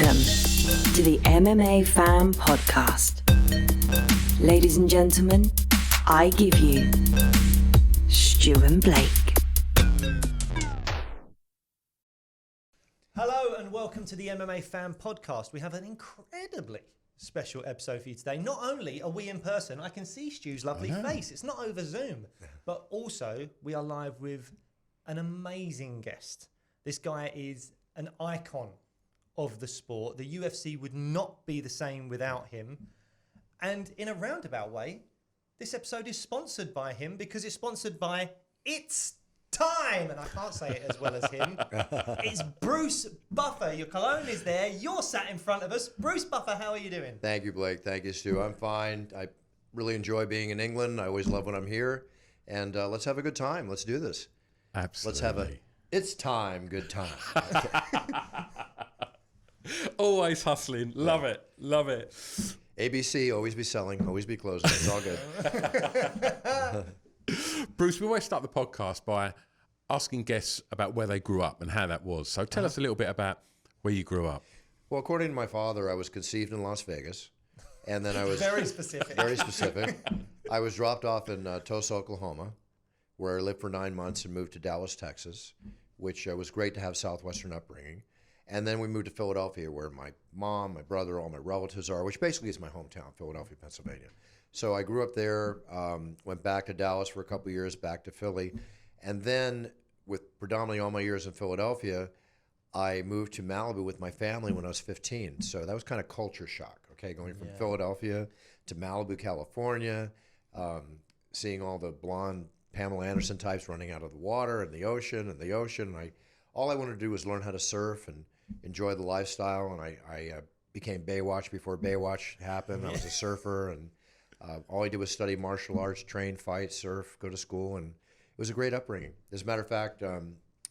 Welcome to the MMA Fan Podcast. Ladies and gentlemen, I give you Stu and Blake. Hello and welcome to the MMA Fan Podcast. We have an incredibly special episode for you today. Not only are we in person, I can see Stu's lovely face. It's not over Zoom, but also we are live with an amazing guest. This guy is an icon of the sport. The UFC would not be the same without him. And in a roundabout way, this episode is sponsored by him because it's sponsored by It's Time. And I can't say it as well as him. It's Bruce Buffer. Your cologne is there. You're sat in front of us. Bruce Buffer, how are you doing? Thank you, Blake. Thank you, Stu. I'm fine. I really enjoy being in England. I always love when I'm here. And let's have a good time. Let's do this. Absolutely. Let's have a It's Time, good time. Always hustling. Love it. Love it. ABC, always be selling, always be closing. It's all good. Bruce, we always start the podcast by asking guests about where they grew up and how that was. So tell us a little bit about where you grew up. Well, according to my father, I was conceived in Las Vegas. And then I was... Very specific. Very specific. I was dropped off in Tulsa, Oklahoma, where I lived for 9 months and moved to Dallas, Texas, which was great to have Southwestern upbringing. And then we moved to Philadelphia, where my mom, my brother, all my relatives are, which basically is my hometown, Philadelphia, Pennsylvania. So I grew up there, went back to Dallas for a couple of years, back to Philly. And then with predominantly all my years in Philadelphia, I moved to Malibu with my family when I was 15. So that was kind of culture shock, okay, going from Philadelphia to Malibu, California, seeing all the blonde Pamela Anderson types running out of the water and the ocean. And all I wanted to do was learn how to surf and enjoy the lifestyle. And I became Baywatch before Baywatch happened. I was a surfer, and all I did was study martial arts, train, fight, surf, go to school, and it was a great upbringing. As a matter of fact,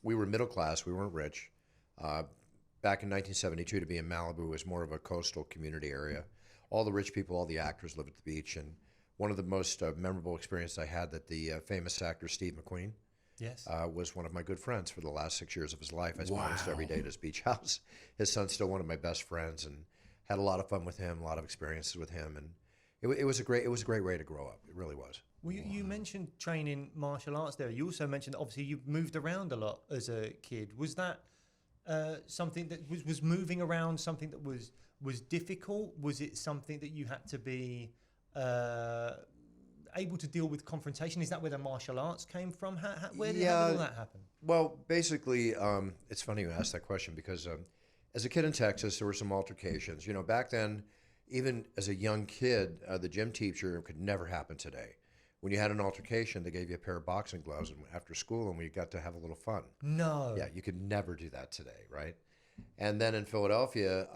we were middle class. We weren't rich. Back in 1972, to be in Malibu was more of a coastal community area. All the rich people, all the actors lived at the beach, and one of the most memorable experiences I had that the famous actor Steve McQueen was one of my good friends for the last 6 years of his life. I spent almost every day at his beach house. His son's still one of my best friends, and had a lot of fun with him, a lot of experiences with him, and it was a great way to grow up. It really was. Well, you mentioned training martial arts there. You also mentioned that obviously you moved around a lot as a kid. Was that something that was moving around something that was difficult? Was it something that you had to be able to deal with confrontation? Is that where the martial arts came from? How did all that happen? Well, basically, it's funny you asked that question because as a kid in Texas, there were some altercations. You know, back then, even as a young kid, the gym teacher could never happen today. When you had an altercation, they gave you a pair of boxing gloves after school, and we got to have a little fun. No. Yeah, you could never do that today, right? And then in Philadelphia,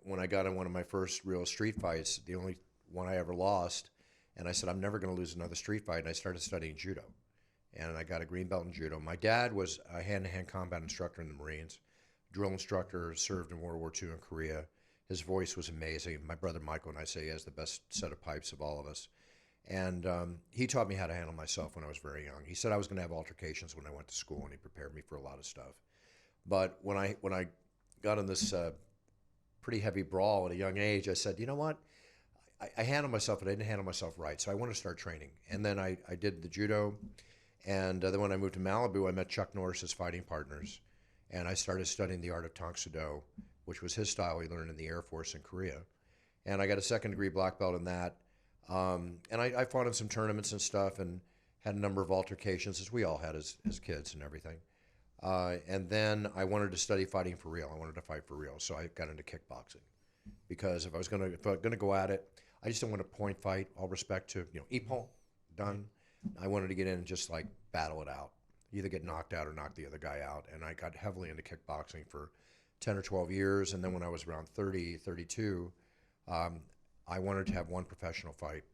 when I got in one of my first real street fights, the only one I ever lost, and I said, I'm never going to lose another street fight, and I started studying judo. And I got a green belt in judo. My dad was a hand-to-hand combat instructor in the Marines, drill instructor, served in World War II in Korea. His voice was amazing. My brother Michael and I say he has the best set of pipes of all of us. And he taught me how to handle myself when I was very young. He said I was going to have altercations when I went to school, and he prepared me for a lot of stuff. But when I got in this pretty heavy brawl at a young age, I said, you know what? I handled myself, but I didn't handle myself right, so I want to start training. And then I did the judo, and then when I moved to Malibu, I met Chuck Norris's fighting partners, and I started studying the art of Tang Soo Do, which was his style he learned in the Air Force in Korea. And I got a second-degree black belt in that. And I fought in some tournaments and stuff and had a number of altercations, as we all had as kids and everything. And then I wanted to study fighting for real. I wanted to fight for real, so I got into kickboxing. Because if I was going to go at it, I just didn't want to point fight, all respect to, ippon, done. I wanted to get in and just like battle it out, either get knocked out or knock the other guy out. And I got heavily into kickboxing for 10 or 12 years. And then when I was around 30, 32, I wanted to have one professional fight.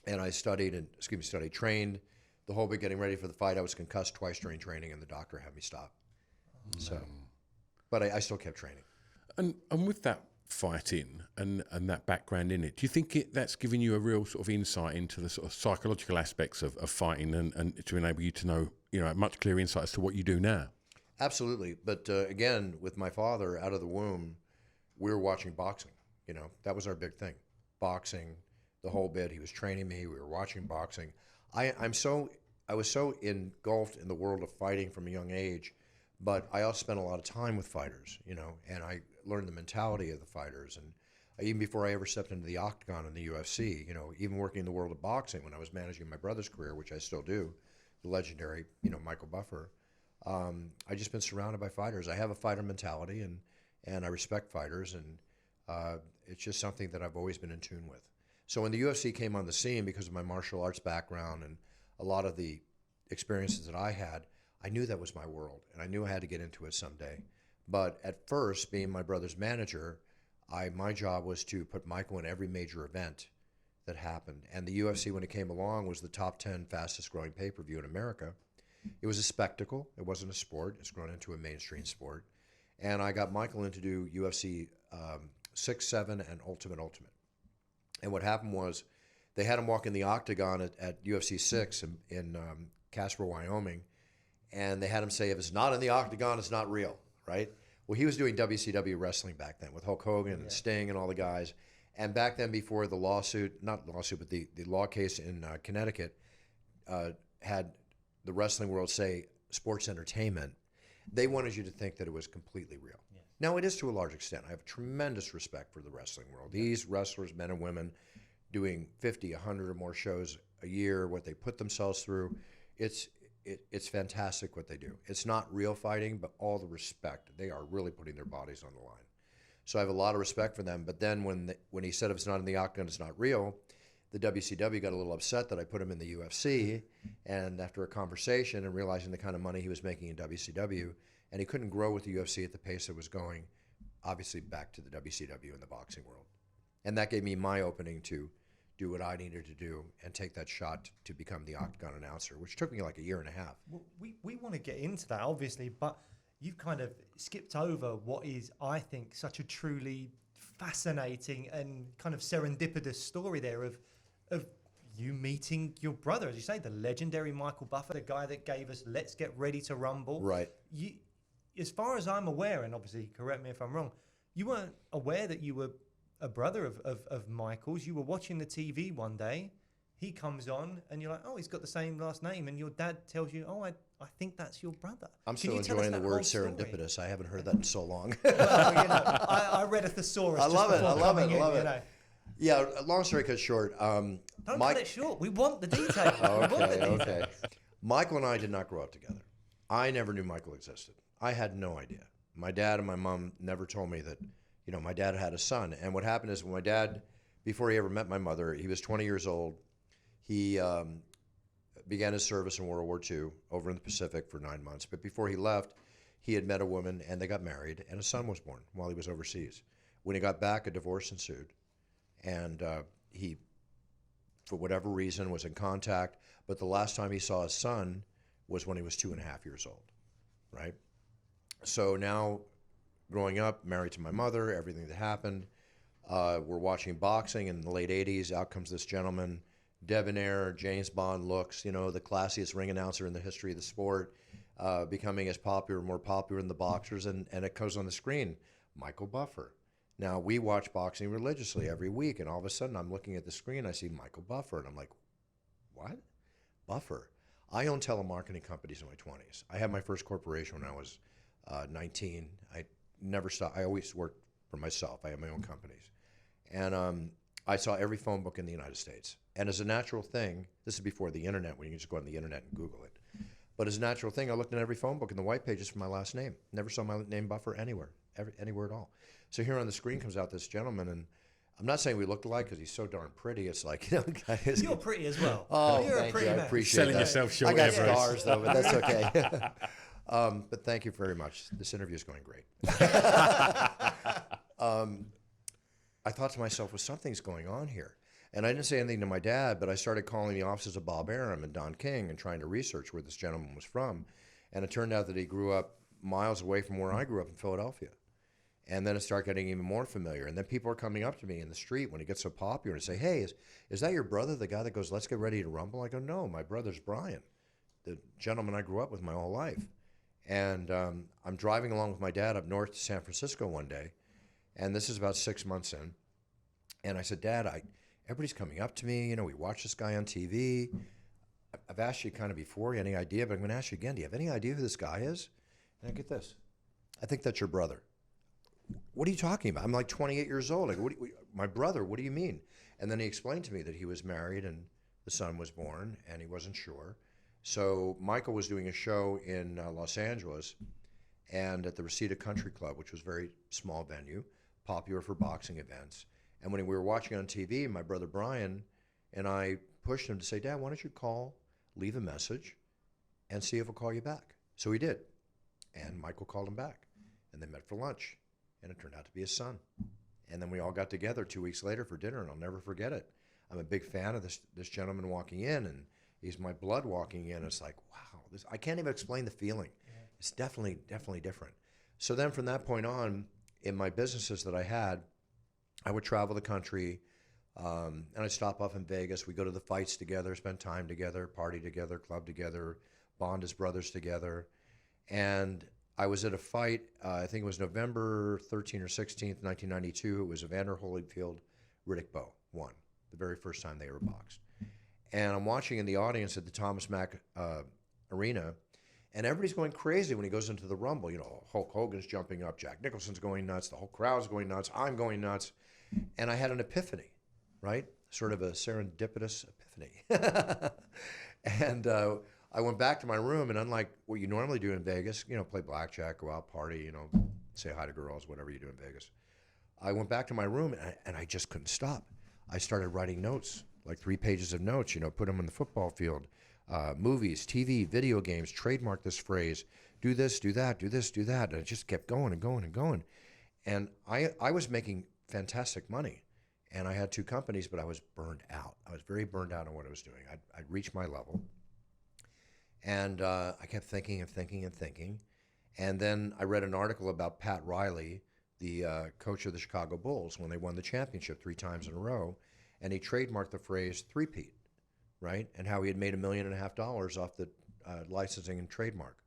And I trained the whole bit getting ready for the fight. I was concussed twice during training, and the doctor had me stop. But I still kept training. And with that fighting and that background in it, do you think that's given you a real sort of insight into the sort of psychological aspects of fighting and to enable you to know, a much clearer insight as to what you do now? Absolutely. But again, with my father out of the womb, we were watching boxing. You know, that was our big thing. Boxing, the whole bit. He was training me. We were watching boxing. I was so engulfed in the world of fighting from a young age, but I also spent a lot of time with fighters, you know, and I learned the mentality of the fighters. And even before I ever stepped into the octagon in the UFC, you know, even working in the world of boxing when I was managing my brother's career, which I still do, the legendary, you know, Michael Buffer, I just been surrounded by fighters. I have a fighter mentality, and I respect fighters, and it's just something that I've always been in tune with. So when the UFC came on the scene, because of my martial arts background and a lot of the experiences that I had, I knew that was my world, and I knew I had to get into it someday. But at first, being my brother's manager, my job was to put Michael in every major event that happened. And the UFC, when it came along, was the top 10 fastest growing pay-per-view in America. It was a spectacle. It wasn't a sport. It's grown into a mainstream sport. And I got Michael in to do UFC 6, 7, and Ultimate. And what happened was they had him walk in the octagon at UFC 6 in Casper, Wyoming, and they had him say, if it's not in the octagon, it's not real, right? Well, he was doing WCW wrestling back then with Hulk Hogan and Sting and all the guys. And back then, before the but the law case in Connecticut had the wrestling world say sports entertainment, they wanted you to think that it was completely real. Yeah. Now, it is to a large extent. I have tremendous respect for the wrestling world. These wrestlers, men and women, doing 50, 100 or more shows a year, what they put themselves through, it's fantastic what they do. It's not real fighting, but all the respect. They are really putting their bodies on the line. So I have a lot of respect for them. But then when he said if it's not in the octagon, it's not real, the WCW got a little upset that I put him in the UFC. And after a conversation and realizing the kind of money he was making in WCW, and he couldn't grow with the UFC at the pace it was going, obviously back to the WCW in the boxing world. And that gave me my opening to do what I needed to do and take that shot to become the octagon announcer, which took me like a year and a half. Well, we want to get into that, obviously, but you've kind of skipped over what is, I think, such a truly fascinating and kind of serendipitous story there of you meeting your brother, as you say, the legendary Michael Buffer, the guy that gave us Let's Get Ready to Rumble. Right. As far as I'm aware, and obviously correct me if I'm wrong, you weren't aware that you were a brother of Michael's. You were watching the TV one day, he comes on, and you're like, oh, he's got the same last name, and your dad tells you, oh, I think that's your brother. I'm still enjoying the word serendipitous. I haven't heard that in so long. Well, I read a thesaurus. I love it. I love it. You know. Yeah, long story cut short. Don't cut it short. We want the details. Okay. Michael and I did not grow up together. I never knew Michael existed. I had no idea. My dad and my mom never told me that, you know, my dad had a son. And what happened is when my dad, before he ever met my mother, he was 20 years old. He began his service in World War II over in the Pacific for 9 months. But before he left, he had met a woman and they got married and a son was born while he was overseas. When he got back, a divorce ensued. And he, for whatever reason, was in contact. But the last time he saw his son was when he was 2.5 years old, right? So now, growing up, married to my mother, everything that happened, we're watching boxing in the late 80s. Out comes this gentleman, debonair, James Bond looks, you know, the classiest ring announcer in the history of the sport, becoming as popular, more popular than the boxers, and it goes on the screen, Michael Buffer. Now, we watch boxing religiously every week, and all of a sudden I'm looking at the screen, I see Michael Buffer, and I'm like, what? Buffer? I own telemarketing companies in my 20s. I had my first corporation when I was 19. I never stopped. I always worked for myself. I had my own companies. And I saw every phone book in the United States. And as a natural thing, this is before the internet, when you can just go on the internet and Google it. But as a natural thing, I looked at every phone book, and the white pages for my last name. Never saw my name Buffer anywhere at all. So here on the screen comes out this gentleman, and I'm not saying we look alike because he's so darn pretty. It's like, you know, guys. You're pretty as well. Oh, you're thank a pretty you. man. I appreciate Selling that. yourself short. I got Everest. scars though, but that's okay. But thank you very much. This interview is going great. I thought to myself, well, something's going on here. And I didn't say anything to my dad, but I started calling the offices of Bob Arum and Don King and trying to research where this gentleman was from. And it turned out that he grew up miles away from where I grew up in Philadelphia. And then it started getting even more familiar. And then people are coming up to me in the street when he gets so popular and say, hey, is that your brother, the guy that goes, let's get ready to rumble? I go, no, my brother's Brian, the gentleman I grew up with my whole life. And I'm driving along with my dad up north to San Francisco one day, And this is about 6 months in. And I said, Dad, everybody's coming up to me. You know, we watch this guy on TV. I've asked you kind of before, any idea? But I'm going to ask you again. Do you have any idea who this guy is? And I get this. I think that's your brother. What are you talking about? I'm like 28 years old. Like, my brother, what do you mean? And then he explained to me that he was married and the son was born and he wasn't sure. So Michael was doing a show in Los Angeles and at the Reseda Country Club, which was a very small venue, popular for boxing events. And when we were watching on TV, my brother Brian and I pushed him to say, Dad, why don't you call, leave a message, and see if he'll call you back. So he did. And Michael called him back. And they met for lunch. And it turned out to be his son. And then we all got together 2 weeks later for dinner, and I'll never forget it. I'm a big fan of this gentleman walking in, and he's my blood walking in. It's like, wow, I can't even explain the feeling. Yeah. It's definitely different. So then from that point on, in my businesses that I had, I would travel the country, and I'd stop off in Vegas. We'd go to the fights together, spend time together, party together, club together, bond as brothers together. And I was at a fight, I think it was November 13th or 16th, 1992. It was Evander Holyfield, Riddick Bowe won, the very first time they ever boxed. And I'm watching in the audience at the Thomas Mack Arena, and everybody's going crazy when he goes into the Rumble. You know, Hulk Hogan's jumping up, Jack Nicholson's going nuts, the whole crowd's going nuts, I'm going nuts. And I had an epiphany, right? Sort of a serendipitous epiphany. And I went back to my room, and unlike what you normally do in Vegas, you know, play blackjack, go out, party, you know, say hi to girls, whatever you do in Vegas. I went back to my room, and I just couldn't stop. I started writing notes, like 3 pages of notes, you know, put them in the football field, movies, TV, video games, trademark this phrase, do this, do that, do this, do that. And it just kept going and going and going. And I was making fantastic money. And I had 2 companies, but I was burned out. I was very burned out on what I was doing. I'd reached my level. And I kept thinking and thinking and thinking. And then I read an article about Pat Riley, the coach of the Chicago Bulls, when they won the championship 3 times in a row. And he trademarked the phrase three-peat, right? And how he had made $1.5 million off the licensing and trademark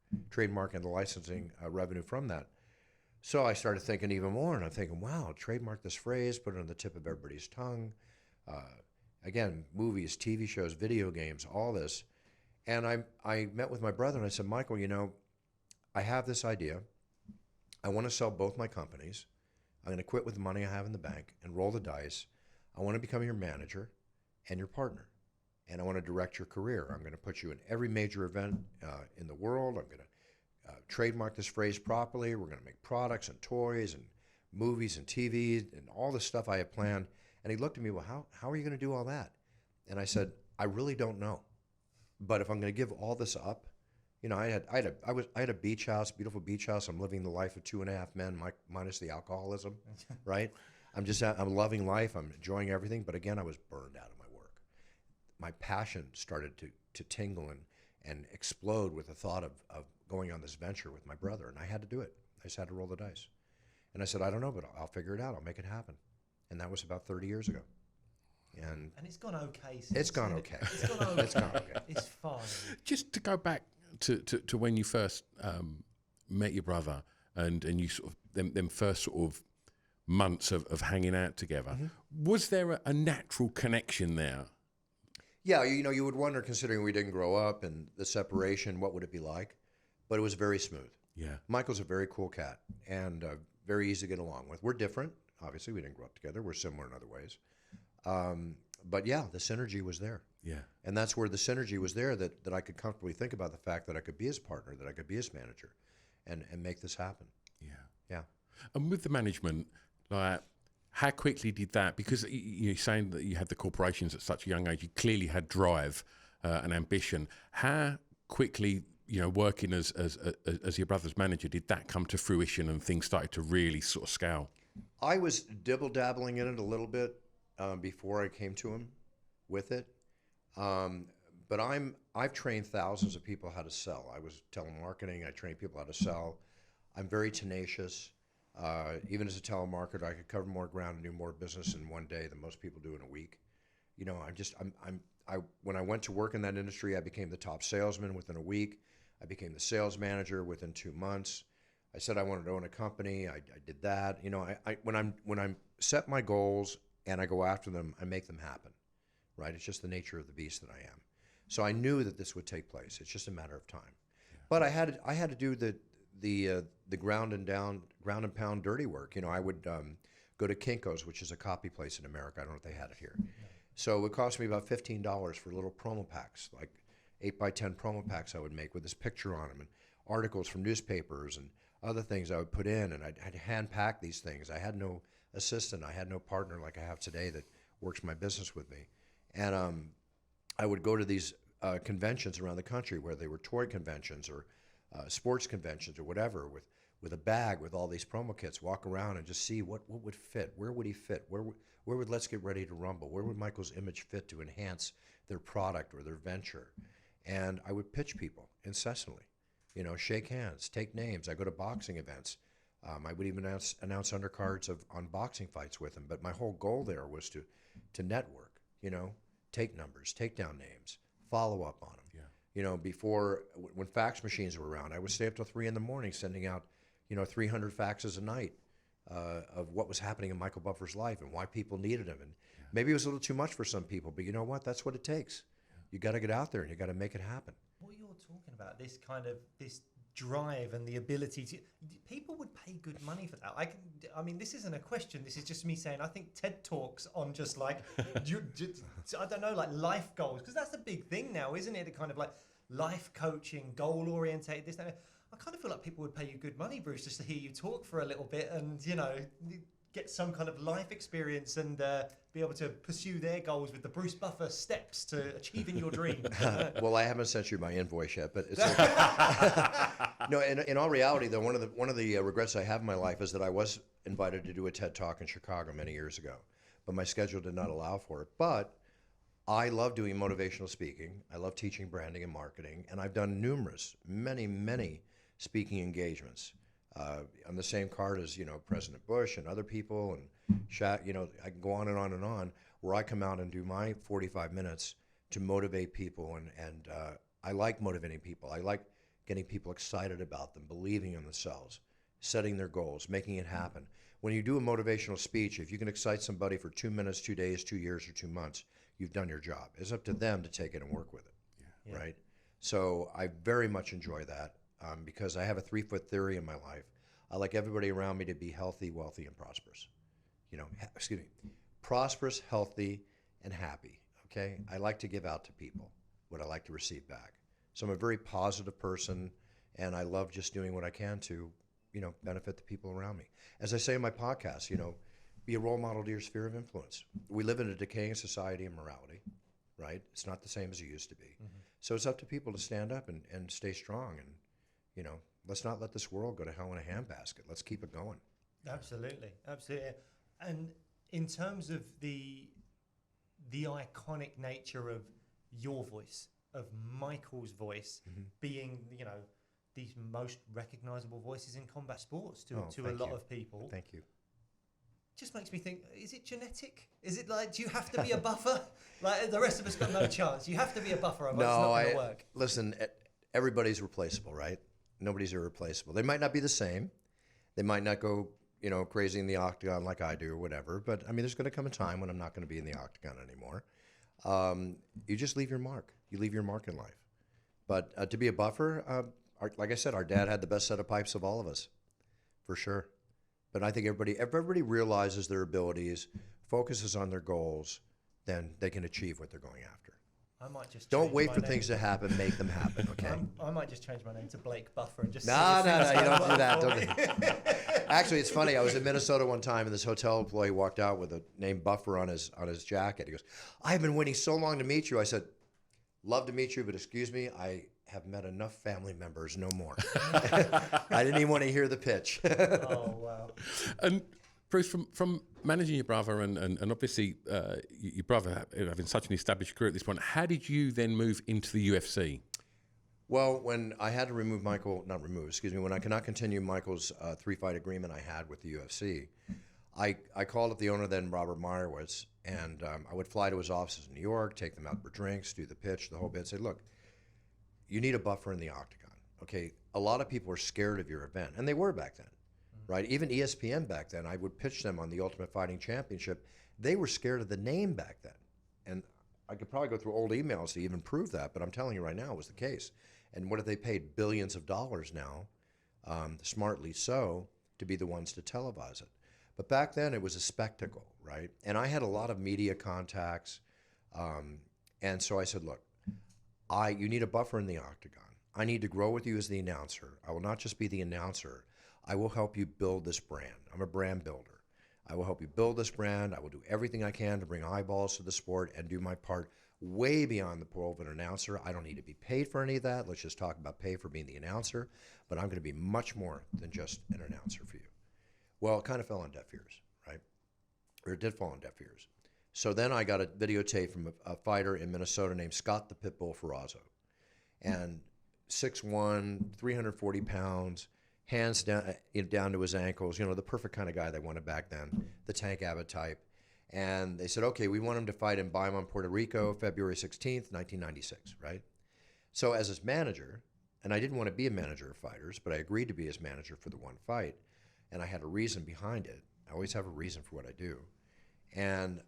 and the licensing revenue from that. So I started thinking even more, and I'm thinking, wow, trademark this phrase, put it on the tip of everybody's tongue. Again, movies, TV shows, video games, all this. And I met with my brother, and I said, Michael, you know, I have this idea. I want to sell both my companies. I'm going to quit with the money I have in the bank and roll the dice. I want to become your manager and your partner. And I want to direct your career. I'm going to put you in every major event in the world. I'm going to trademark this phrase properly. We're going to make products and toys and movies and TV and all the stuff I have planned. And he looked at me, well, how are you going to do all that? And I said, I really don't know. But if I'm going to give all this up, you know, I had a beach house, beautiful beach house. I'm living the life of 2.5 men, minus the alcoholism, right? I'm loving life. I'm enjoying everything. But again, I was burned out of my work. My passion started to tingle and explode with the thought of going on this venture with my brother. And I had to do it. I just had to roll the dice. And I said, I don't know, but I'll figure it out. I'll make it happen. And that was about 30 years ago. And it's gone okay since. It's gone okay. It's gone okay. It's gone okay. It's fine. Just to go back to when you first met your brother and you sort of them first sort of months of hanging out together, was there a natural connection there? Yeah, you know, you would wonder, considering we didn't grow up and the separation, what would it be like? But it was very smooth. Yeah. Michael's a very cool cat and very easy to get along with. We're different. Obviously, we didn't grow up together. We're similar in other ways. But yeah, the synergy was there. Yeah. And that's where the synergy was there, that I could comfortably think about the fact that I could be his partner, that I could be his manager and make this happen. Yeah. Yeah. And with the management, like, how quickly did that, because you're saying that you had the corporations at such a young age, you clearly had drive and ambition. How quickly, you know, working as your brother's manager, did that come to fruition and things started to really sort of scale? I was dibble-dabbling in it a little bit before I came to him with it. But I've trained thousands of people how to sell. I was telemarketing. I trained people how to sell. I'm very tenacious. Even as a telemarketer, I could cover more ground and do more business in one day than most people do in a week. You know, when I went to work in that industry, I became the top salesman within a week. I became the sales manager within 2 months. I said I wanted to own a company. I did that. You know, when I'm set my goals and I go after them, I make them happen, right? It's just the nature of the beast that I am. So I knew that this would take place. It's just a matter of time. Yeah. But I had to do the ground and pound dirty work. You know, I would go to Kinko's, which is a copy place in America. I don't know if they had it here. No. So it would cost me about $15 for little promo packs, like 8x10 promo packs I would make with this picture on them and articles from newspapers and other things I would put in, and I'd hand pack these things. I had no assistant. I had no partner like I have today that works my business with me. And I would go to these conventions around the country, where they were toy conventions or sports conventions or whatever, with a bag with all these promo kits, walk around and just see what would fit. Where would he fit? Where would Let's Get Ready to Rumble? Where would Michael's image fit to enhance their product or their venture? And I would pitch people incessantly. You know, shake hands, take names. I go to boxing events. I would even announce undercards on boxing fights with them. But my whole goal there was to network, you know, take numbers, take down names, follow up on them. Yeah. You know, when fax machines were around, I would stay up till 3 a.m. sending out, 300 faxes a night of what was happening in Michael Buffer's life and why people needed him. And maybe it was a little too much for some people, but you know what? That's what it takes. Yeah. You got to get out there and you got to make it happen. What you're talking about, this drive and the ability to, people would pay good money for that. I mean, this isn't a question. This is just me saying, I think TED Talks on just like, I don't know, like life goals, because that's the big thing now, isn't it? The kind of like life coaching, goal orientated, this, that. I kind of feel like people would pay you good money, Bruce, just to hear you talk for a little bit and, get some kind of life experience and be able to pursue their goals with the Bruce Buffer steps to achieving your dream. Well, I haven't sent you my invoice yet, but it's okay. No, in all reality, though, one of the regrets I have in my life is that I was invited to do a TED Talk in Chicago many years ago, but my schedule did not allow for it. But I love doing motivational speaking. I love teaching branding and marketing, and I've done many speaking engagements. On the same card as President Bush and other people, and I can go on and on and on, where I come out and do my 45 minutes to motivate people, and I like motivating people. I like getting people excited about them, believing in themselves, setting their goals, making it happen. When you do a motivational speech, if you can excite somebody for 2 minutes, 2 days, 2 years, or 2 months, you've done your job. It's up to them to take it and work with it, yeah. Right? So I very much enjoy that. Because I have a 3-foot theory in my life. I like everybody around me to be healthy, wealthy, and prosperous. Prosperous, healthy, and happy, okay? I like to give out to people what I like to receive back. So I'm a very positive person, and I love just doing what I can to, benefit the people around me. As I say in my podcast, be a role model to your sphere of influence. We live in a decaying society of morality, right? It's not the same as it used to be. Mm-hmm. So it's up to people to stand up and stay strong, and let's not let this world go to hell in a handbasket. Let's keep it going. Absolutely. And in terms of the iconic nature of your voice, of Michael's voice, mm-hmm. being, these most recognizable voices in combat sports to a lot of people. Thank you. Just makes me think, is it genetic? Is it like, do you have to be a buffer? Like the rest of us got no chance. You have to be a buffer, otherwise it's not going to work. Listen, everybody's replaceable, right? Nobody's irreplaceable. They might not be the same. They might not go, crazy in the octagon like I do or whatever. But, there's going to come a time when I'm not going to be in the octagon anymore. You just leave your mark. You leave your mark in life. But to be a buffer, like I said, our dad had the best set of pipes of all of us, for sure. But I think everybody realizes their abilities, focuses on their goals, then they can achieve what they're going after. I might just don't wait for things to happen. Make them happen. Okay. I might just change my name to Blake Buffer and just. No, you don't do that. Don't. Actually, it's funny. I was in Minnesota one time, and this hotel employee walked out with a name Buffer on his jacket. He goes, "I've been waiting so long to meet you." I said, "Love to meet you, but excuse me, I have met enough family members. No more." I didn't even want to hear the pitch. Oh wow. And Bruce, from managing your brother and obviously your brother having such an established career at this point, how did you then move into the UFC? Well, when I had to when I cannot continue Michael's 3-fight agreement I had with the UFC, I called up the owner then, Robert Meyerowitz, and I would fly to his offices in New York, take them out for drinks, do the pitch, the whole bit, say, look, you need a buffer in the octagon, okay, a lot of people are scared of your event, and they were back then, right? Even ESPN back then, I would pitch them on the Ultimate Fighting Championship. They were scared of the name back then. And I could probably go through old emails to even prove that, but I'm telling you right now it was the case. And what have they paid? Billions of dollars now, smartly so, to be the ones to televise it. But back then it was a spectacle, right? And I had a lot of media contacts. And so I said, look, you need a buffer in the octagon. I need to grow with you as the announcer. I will not just be the announcer. I will help you build this brand. I'm a brand builder. I will help you build this brand. I will do everything I can to bring eyeballs to the sport and do my part way beyond the role of an announcer. I don't need to be paid for any of that. Let's just talk about pay for being the announcer. But I'm going to be much more than just an announcer for you. Well, it kind of fell on deaf ears, right? Or it did fall on deaf ears. So then I got a videotape from a fighter in Minnesota named Scott the Pitbull Ferrazzo. And 6'1", 340 pounds, hands down to his ankles, the perfect kind of guy they wanted back then, the Tank Abbott type. And they said, okay, we want him to fight in Baimon, Puerto Rico, February 16th, 1996, right? So as his manager, and I didn't want to be a manager of fighters, but I agreed to be his manager for the one fight, and I had a reason behind it. I always have a reason for what I do. And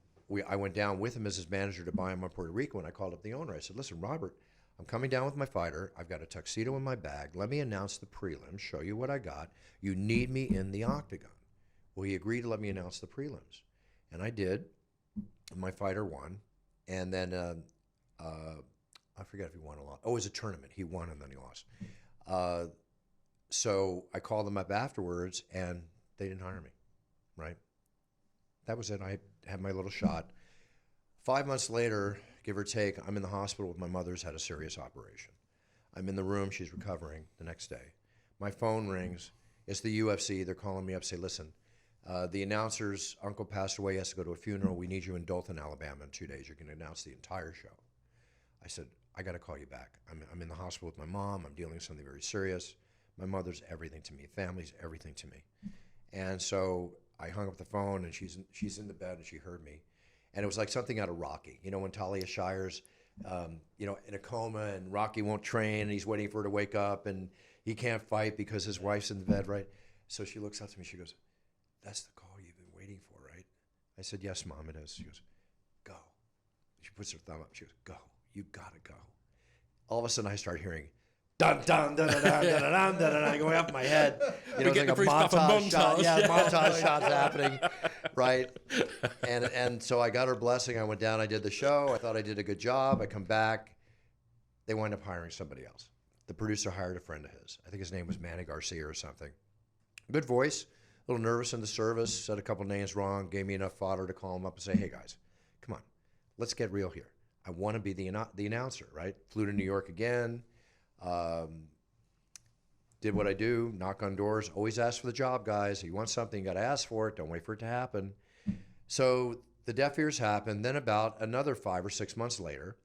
I went down with him as his manager to Baimon, Puerto Rico, and I called up the owner. I said, listen, Robert, I'm coming down with my fighter. I've got a tuxedo in my bag. Let me announce the prelims, show you what I got. You need me in the octagon. Well, he agreed to let me announce the prelims. And I did. My fighter won. And then I forget if he won or lost. Oh, it was a tournament. He won and then he lost. So I called them up afterwards, and they didn't hire me, right? That was it. I had my little shot. 5 months later, give or take, I'm in the hospital with my mother's had a serious operation. I'm in the room. She's recovering the next day. My phone rings. It's the UFC. They're calling me up, say, listen, the announcer's uncle passed away. He has to go to a funeral. We need you in Dothan, Alabama in 2 days. You're going to announce the entire show. I said, I got to call you back. I'm in the hospital with my mom. I'm dealing with something very serious. My mother's everything to me. Family's everything to me. And so I hung up the phone, and she's in the bed, and she heard me. And it was like something out of Rocky. When Talia Shire's, in a coma, and Rocky won't train, and he's waiting for her to wake up, and he can't fight because his wife's in the bed, right? So she looks up to me. She goes, that's the call you've been waiting for, right? I said, yes, Mom, it is. She goes, go. She puts her thumb up. She goes, go. You got to go. All of a sudden, I start hearing, dun dun dun dun dun dun dun dun dun going up in my head. It's like a montage shot. Yeah, montage shots happening, right? And so I got her blessing. I went down. I did the show. I thought I did a good job. I come back. They wind up hiring somebody else. The producer hired a friend of his. I think his name was Manny Garcia or something. Good voice. A little nervous in the service. Said a couple names wrong. Gave me enough fodder to call him up and say, hey guys, come on, let's get real here. I want to be the announcer, right? Flew to New York again. Did what I do, knock on doors, always ask for the job, guys. If you want something, you got to ask for it. Don't wait for it to happen. So the deaf ears happened. Then about another 5 or 6 months later,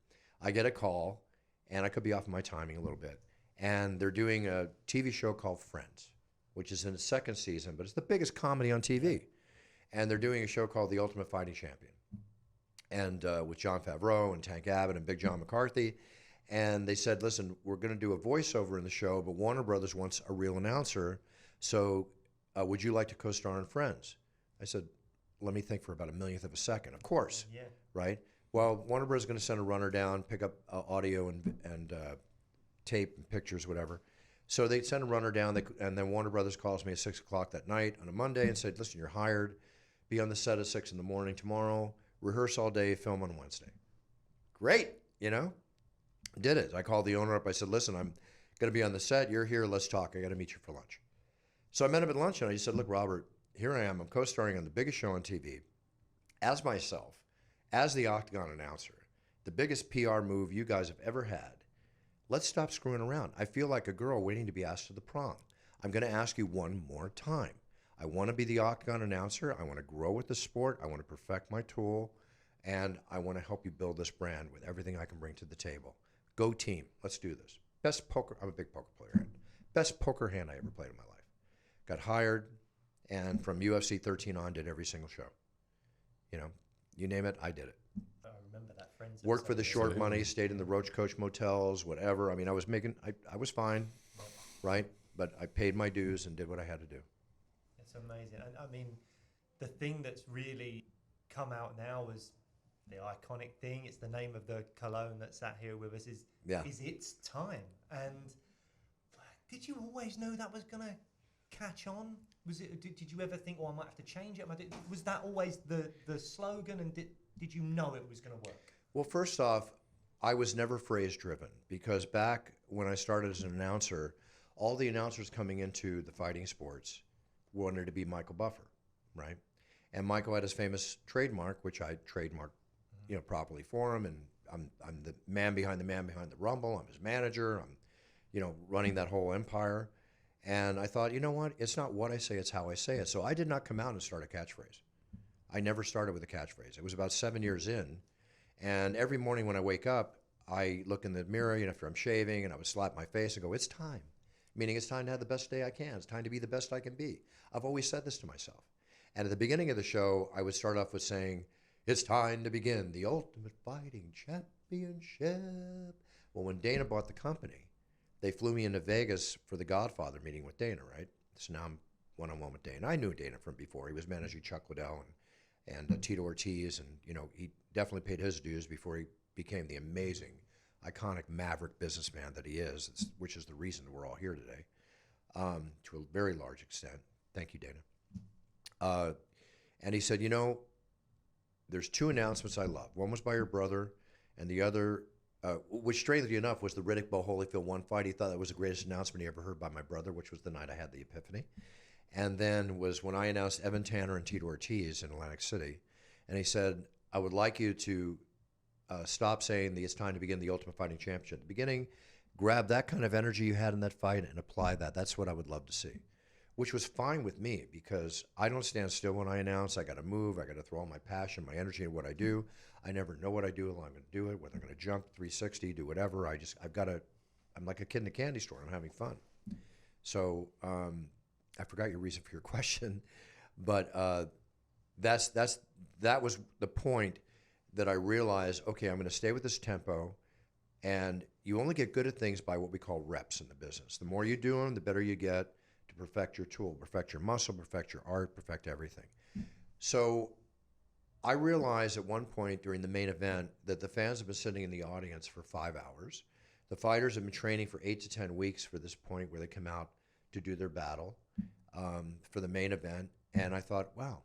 I get a call, and I could be off my timing a little bit. And they're doing a TV show called Friends, which is in its second season, but it's the biggest comedy on TV. And they're doing a show called The Ultimate Fighting Champion, and with Jon Favreau and Tank Abbott and Big John McCarthy. And they said, listen, we're going to do a voiceover in the show, but Warner Brothers wants a real announcer. So would you like to co-star in Friends? I said, let me think for about a millionth of a second. Of course, yeah. Right? Well, Warner Brothers is going to send a runner down, pick up audio and tape and pictures, whatever. So they send a runner down, and then Warner Brothers calls me at 6 o'clock that night on a Monday and said, listen, you're hired. Be on the set at 6 in the morning tomorrow. Rehearse all day, film on Wednesday. Great, Did it. I called the owner up. I said, listen, I'm going to be on the set. You're here. Let's talk. I got to meet you for lunch. So I met him at lunch, and I just said, look, Robert, here I am. I'm co-starring on the biggest show on TV as myself, as the Octagon announcer, the biggest PR move you guys have ever had. Let's stop screwing around. I feel like a girl waiting to be asked to the prom. I'm going to ask you one more time. I want to be the Octagon announcer. I want to grow with the sport. I want to perfect my tool, and I want to help you build this brand with everything I can bring to the table. Go team. Let's do this. Best poker. I'm a big poker player. Best poker hand I ever played in my life. Got hired, and from UFC 13 on, did every single show. You name it, I did it. I remember that. Friends. Worked for the short money, stayed in the Roach Coach motels, whatever. I mean, I was fine. right? But I paid my dues and did what I had to do. It's amazing. And I mean, the thing that's really come out now is the iconic thing. It's the name of the cologne that's sat here with us is It's Time. And did you always know that was going to catch on? Was it? Did you ever think, I might have to change it? Was that always the slogan? And did you know it was going to work? Well, first off, I was never phrase driven, because back when I started as an announcer, all the announcers coming into the fighting sports wanted to be Michael Buffer, right? And Michael had his famous trademark, which I trademarked, properly for him. And I'm the man behind the Rumble. I'm his manager. I'm, running that whole empire. And I thought, you know what? It's not what I say, it's how I say it. So I did not come out and start a catchphrase. I never started with a catchphrase. It was about 7 years in. And every morning when I wake up, I look in the mirror, after I'm shaving, and I would slap my face and go, it's time. Meaning it's time to have the best day I can. It's time to be the best I can be. I've always said this to myself. And at the beginning of the show, I would start off with saying, it's time to begin the Ultimate Fighting Championship. Well, when Dana bought the company, they flew me into Vegas for the Godfather meeting with Dana, right? So now I'm one-on-one with Dana. I knew Dana from before. He was managing Chuck Liddell and Tito Ortiz, and he definitely paid his dues before he became the amazing, iconic maverick businessman that he is, which is the reason we're all here today, to a very large extent. Thank you, Dana. And he said, there's two announcements I love. One was by your brother, and the other, which strangely enough was the Riddick-Bo Holyfield one fight. He thought that was the greatest announcement he ever heard by my brother, which was the night I had the epiphany. And then was when I announced Evan Tanner and Tito Ortiz in Atlantic City. And he said, I would like you to stop saying it's time to begin the Ultimate Fighting Championship. At the beginning, grab that kind of energy you had in that fight and apply that. That's what I would love to see, which was fine with me, because I don't stand still when I announce. I got to move. I got to throw all my passion, my energy into what I do. I never know what I do, how I'm going to do it, whether I'm going to jump 360, do whatever. I'm like a kid in a candy store. I'm having fun. So I forgot your reason for your question, but that was the point that I realized, okay, I'm going to stay with this tempo, and you only get good at things by what we call reps in the business. The more you do them, the better you get to perfect your tool, perfect your muscle, perfect your art, perfect everything. So I realized at one point during the main event that the fans have been sitting in the audience for 5 hours. The fighters have been training for 8 to 10 weeks for this point where they come out to do their battle for the main event. And I thought, wow,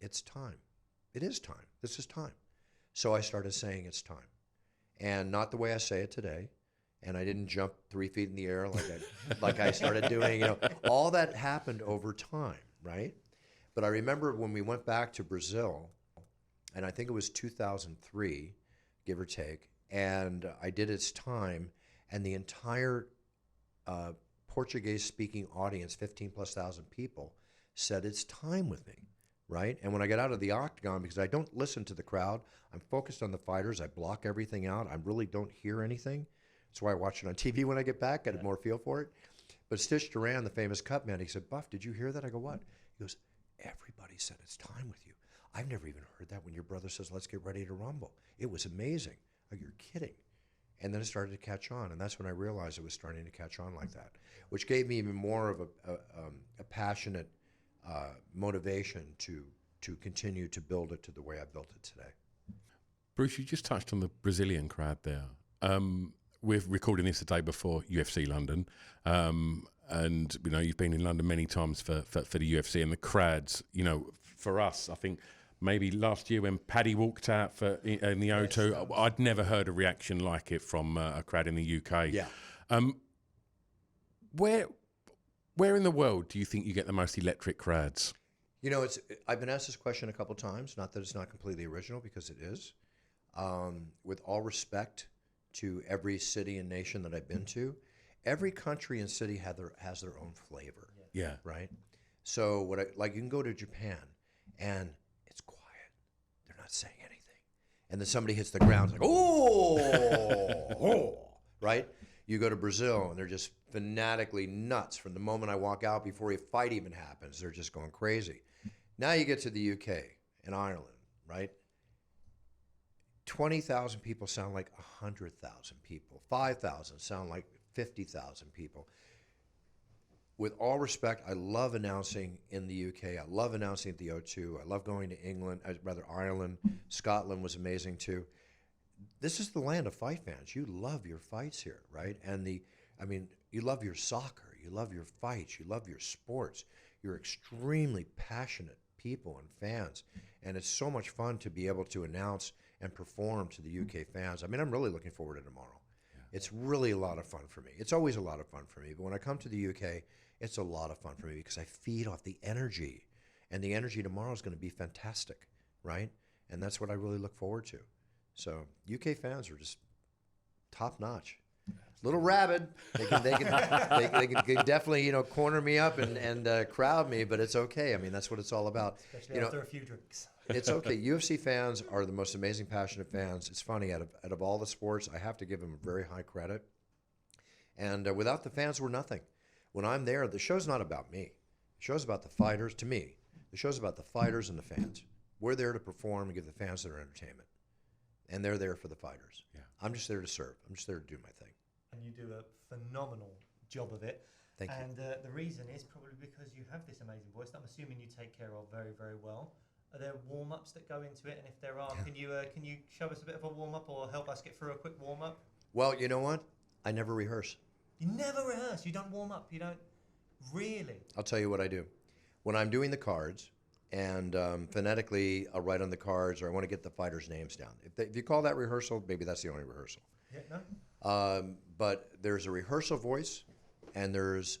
it's time. It is time. This is time. So I started saying it's time. And not the way I say it today. And I didn't jump 3 feet in the air like I started doing. All that happened over time, right? But I remember when we went back to Brazil, and I think it was 2003, give or take, and I did It's Time, and the entire Portuguese-speaking audience, 15,000+ people, said it's time with me, right? And when I got out of the octagon, because I don't listen to the crowd, I'm focused on the fighters, I block everything out, I really don't hear anything. That's why I watch it on TV when I get back, get a more feel for it. But Stitch Duran, the famous cut man, he said, Buff, did you hear that? I go, what? He goes, everybody said it's time with you. I've never even heard that when your brother says, let's get ready to rumble. It was amazing. Oh, you're kidding. And then it started to catch on, and that's when I realized it was starting to catch on like that, which gave me even more of a passionate motivation to continue to build it to the way I built it today. Bruce, you just touched on the Brazilian crowd there. We're recording this the day before UFC London, and you've been in London many times for the UFC, and the crowds. For us, I think maybe last year when Paddy walked out in the O2, yes, I'd never heard a reaction like it from a crowd in the UK. Yeah. Where in the world do you think you get the most electric crowds? I've been asked this question a couple times. Not that it's not completely original, because it is. With all respect to every city and nation that I've been to, every country and city has their own flavor. Yeah. Right. So you can go to Japan and it's quiet. They're not saying anything. And then somebody hits the ground, it's like, oh, right? You go to Brazil and they're just fanatically nuts from the moment I walk out before a fight even happens. They're just going crazy. Now you get to the UK and Ireland, right? 20,000 people sound like 100,000 people. 5,000 sound like 50,000 people. with all respect, I love announcing in the UK. I love announcing at the O2. I love going to England, rather Ireland. Scotland was amazing too. This is the land of fight fans. You love your fights here, right? And you love your soccer. You love your fights. You love your sports. You're extremely passionate people and fans. And it's so much fun to be able to announce and perform to the UK fans. I mean, I'm really looking forward to tomorrow. It's really a lot of fun for me. It's always a lot of fun for me. But when I come to the UK, it's a lot of fun for me because I feed off the energy. And the energy tomorrow is going to be fantastic, right? And that's what I really look forward to. So UK fans are just top notch. Little rabid. They can definitely corner me up and crowd me, but it's okay. I mean, that's what it's all about. Especially after a few drinks. It's okay. UFC fans are the most amazing, passionate fans. It's funny, out of all the sports, I have to give them very high credit. And without the fans, we're nothing. When I'm there, the show's not about me. The show's about the fighters. To me, the show's about the fighters and the fans. We're there to perform and give the fans their entertainment. And they're there for the fighters. Yeah. I'm just there to serve. I'm just there to do my thing. And you do a phenomenal job of it. Thank you. And the reason is probably because you have this amazing voice that I'm assuming you take care of very, very well. Are there warm-ups that go into it? And if there are, can you show us a bit of a warm-up or help us get through a quick warm-up? Well, you know what? I never rehearse. You never rehearse. You don't warm up. You don't really. I'll tell you what I do. When I'm doing the cards, and phonetically I'll write on the cards, or I want to get the fighters' names down. If you call that rehearsal, maybe that's the only rehearsal. Yeah, no. But there's a rehearsal voice, and there's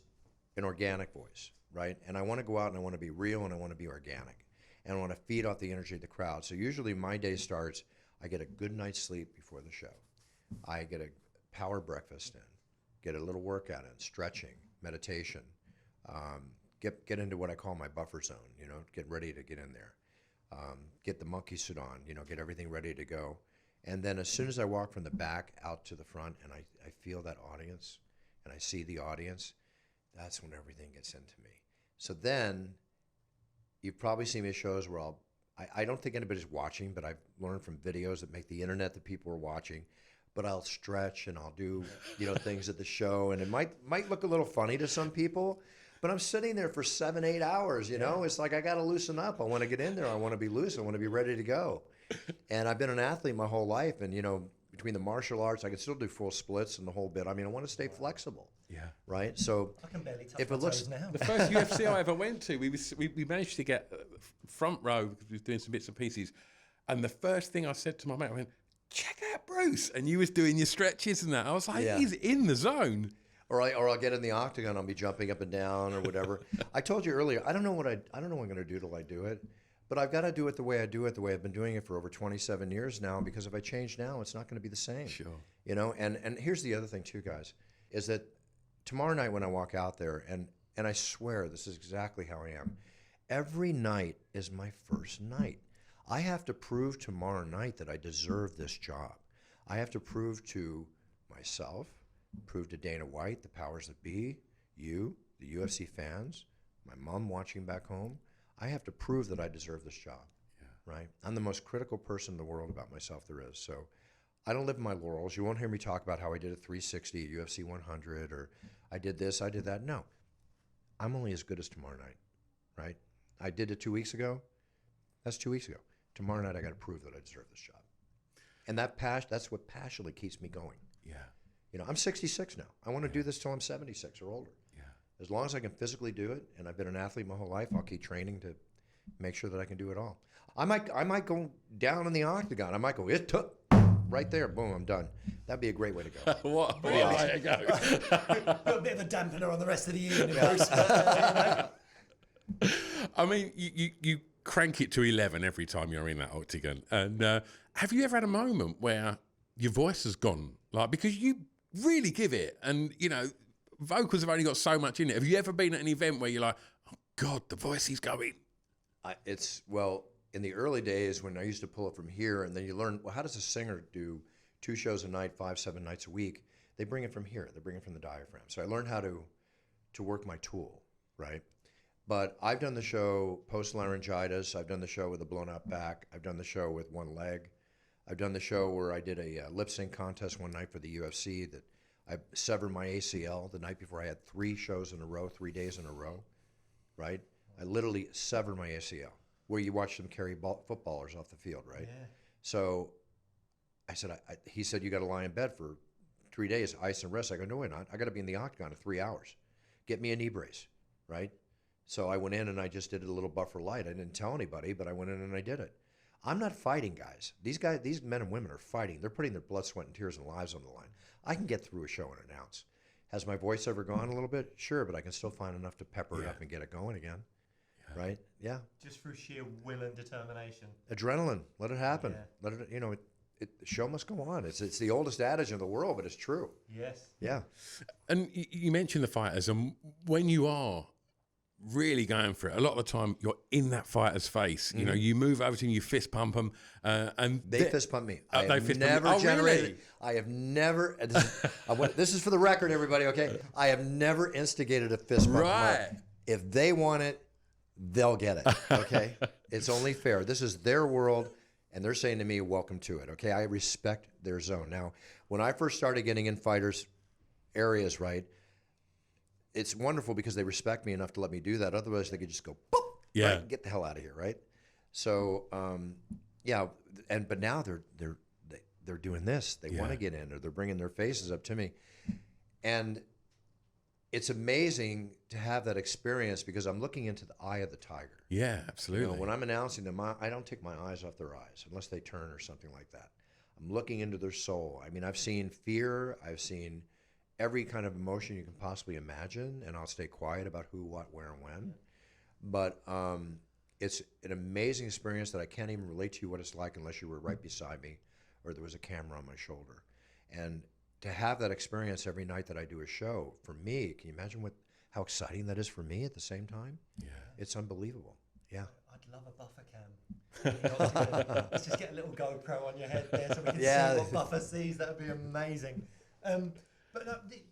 an organic voice, right? And I want to go out and I want to be real and I want to be organic. And I want to feed off the energy of the crowd. So usually my day starts, I get a good night's sleep before the show. I get a power breakfast in, get a little workout in, stretching, meditation, get into what I call my buffer zone, get ready to get in there. Get the monkey suit on, get everything ready to go. And then as soon as I walk from the back out to the front and I feel that audience and I see the audience, that's when everything gets into me. So then you've probably seen me at shows where I don't think anybody's watching, but I've learned from videos that make the internet that people are watching. But I'll stretch and I'll do, things at the show, and it might look a little funny to some people, but I'm sitting there for 7-8 hours. It's like I got to loosen up. I want to get in there. I want to be loose. I want to be ready to go. And I've been an athlete my whole life, and between the martial arts, I can still do full splits and the whole bit. I mean, I want to stay flexible. Yeah. Right. So I can barely touch if my it looks toes now. The first UFC I ever went to, we managed to get front row because we were doing some bits and pieces, and the first thing I said to my mate, I went, "Check out Bruce," and you was doing your stretches and that. I was like, He's in the zone. Or I'll get in the octagon. I'll be jumping up and down or whatever. I told you earlier, I don't know what I'm going to do till I do it, but I've got to do it the way I do it, the way I've been doing it for over 27 years now. Because if I change now, it's not going to be the same. Sure. And here's the other thing too, guys, is that tomorrow night when I walk out there, and I swear this is exactly how I am. Every night is my first night. I have to prove tomorrow night that I deserve this job. I have to prove to myself, prove to Dana White, the powers that be, you, the UFC fans, my mom watching back home. I have to prove that I deserve this job, right? I'm the most critical person in the world about myself there is. So I don't live in my laurels. You won't hear me talk about how I did a 360 at UFC 100 or I did this, I did that. No, I'm only as good as tomorrow night, right? I did it 2 weeks ago. That's 2 weeks ago. Tomorrow night, I got to prove that I deserve this job. And that's what passionately keeps me going. Yeah. I'm 66 now. I want to do this till I'm 76 or older. Yeah. As long as I can physically do it, and I've been an athlete my whole life, I'll keep training to make sure that I can do it all. I might go down in the octagon. I might go, it took right there, boom, I'm done. That'd be a great way to go. What? There you go. Put a bit of a dampener on the rest of the evening. I mean, you crank it to 11 every time you're in that octagon. And have you ever had a moment where your voice has gone? Because you really give it, and vocals have only got so much in it. Have you ever been at an event where you're like, oh God, the voice is going? In the early days when I used to pull it from here, and then you learn, well, how does a singer do 2 shows a night, 5-7 nights a week? They bring it from here. They bring it from the diaphragm. So I learned how to work my tool, right? But I've done the show post-laryngitis. I've done the show with a blown-out back. I've done the show with one leg. I've done the show where I did a lip sync contest one night for the UFC that I severed my ACL the night before. I had 3 shows in a row, 3 days in a row, right? I literally severed my ACL, where you watch them carry footballers off the field, right? Yeah. So I said, he said, you got to lie in bed for 3 days, ice and rest. I go, no, wait, not. I got to be in the octagon in 3 hours. Get me a knee brace, right? So I went in and I just did a little buffer light. I didn't tell anybody, but I went in and I did it. I'm not fighting guys. These men and women are fighting. They're putting their blood, sweat, and tears and lives on the line. I can get through a show in an ounce. Has my voice ever gone a little bit? Sure, but I can still find enough to pepper it up and get it going again. Right? Yeah. Just through sheer will and determination. Adrenaline. Let it happen. Yeah. Let it. The show must go on. It's the oldest adage in the world, but it's true. Yes. Yeah. And you mentioned the fighters, and when you are really going for it, a lot of the time you're in that fighter's face. You know, you move over to them, you fist pump them, and They fist pump me. I they have fist pump you. never Oh, generated. really? I have never. This is for the record, everybody. Okay, I have never instigated a fist bump. Right. If they want it, they'll get it. Okay, it's only fair. This is their world, and they're saying to me, "Welcome to it." Okay, I respect their zone. Now, when I first started getting in fighters' areas, right, it's wonderful because they respect me enough to let me do that. Otherwise, they could just go, boop, Yeah. right, get the hell out of here, right? So, yeah, but now they're doing this. They want to get in, or they're bringing their faces up to me, and it's amazing to have that experience because I'm looking into the eye of the tiger. Yeah, absolutely. You know, when I'm announcing them, I don't take my eyes off their eyes unless they turn or something like that. I'm looking into their soul. I mean, I've seen fear. I've seen every kind of emotion you can possibly imagine, and I'll stay quiet about who, what, where, and when. But it's an amazing experience that I can't even relate to you what it's like unless you were right beside me or there was a camera on my shoulder. And to have that experience every night that I do a show, for me, can you imagine how exciting that is for me at the same time? Yeah. It's unbelievable. Yeah. I'd love a buffer cam. Let's just get a little GoPro on your head there so we can see what Buffer sees. That would be amazing. But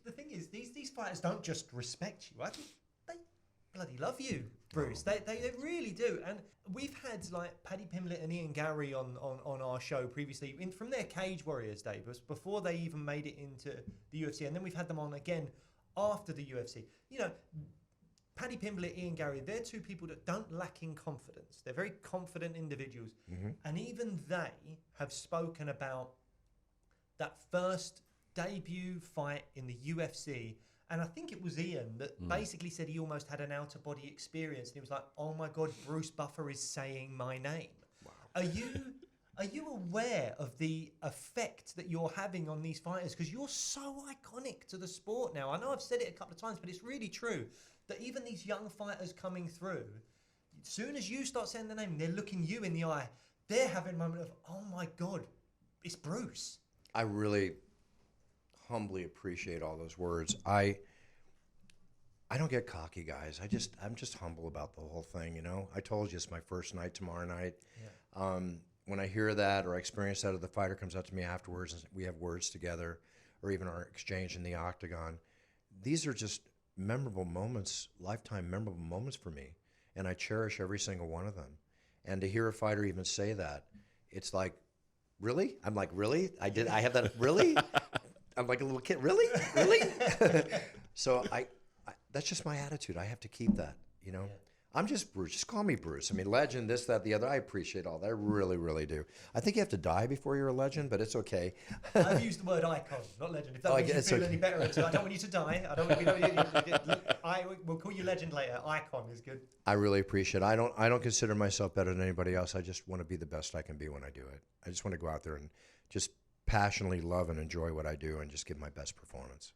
the thing is, these fighters don't just respect you. I think they bloody love you, Bruce. They really do. And we've had like Paddy Pimblett and Ian Gary on our show previously from their Cage Warriors days, before they even made it into the UFC. And then we've had them on again after the UFC. You know, Paddy Pimblett, Ian Gary, they're two people that don't lack in confidence. They're very confident individuals. Mm-hmm. And even they have spoken about that first debut fight in the UFC, and I think it was Ian that basically said he almost had an outer body experience, and he was like, "Oh my God, Bruce Buffer is saying my name." Wow. Are you aware of the effect that you're having on these fighters? Because you're so iconic to the sport now. I know I've said it a couple of times, but it's really true that even these young fighters coming through, as soon as you start saying the name, they're looking you in the eye. They're having a moment of, "Oh my God, it's Bruce." I really humbly appreciate all those words. I don't get cocky, guys. I'm just humble about the whole thing, you know. I told you it's my first night tomorrow night. Yeah. When I hear that or I experience that, or the fighter comes up to me afterwards and we have words together, or even our exchange in the octagon, these are just memorable moments, lifetime memorable moments for me, and I cherish every single one of them. And to hear a fighter even say that, it's like, really? I'm like, really? I have that, really? I'm like a little kid, really? So I that's just my attitude. I have to keep that, you know. Yeah. I'm just Bruce. Just call me Bruce. I mean, legend, this, that, the other. I appreciate all that. I really, really do. I think you have to die before you're a legend, but it's okay. I've used the word icon, not legend. If that makes you feel any better, I don't want you to die. I don't want we'll call you legend later. Icon is good. I really appreciate it. I don't consider myself better than anybody else. I just want to be the best I can be when I do it. I just want to go out there and just passionately love and enjoy what I do and just give my best performance.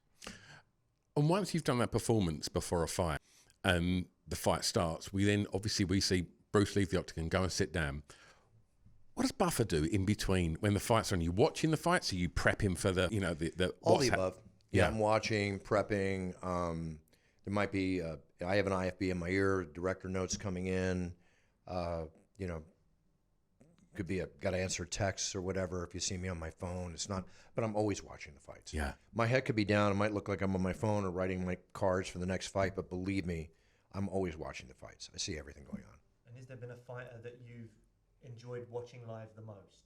And once you've done that performance before a fight and the fight starts, we see Bruce leave the octagon, go and sit down. What does Buffer do in between when the fight's on? Are you watching the fight, so you prep him for the all the above. Yeah, I'm watching, prepping. There might be I have an IFB in my ear, director notes coming in. Could be got to answer texts or whatever. If you see me on my phone, it's not. But I'm always watching the fights. Yeah, my head could be down. It might look like I'm on my phone or writing my cards for the next fight. But believe me, I'm always watching the fights. I see everything going on. And has there been a fighter that you've enjoyed watching live the most?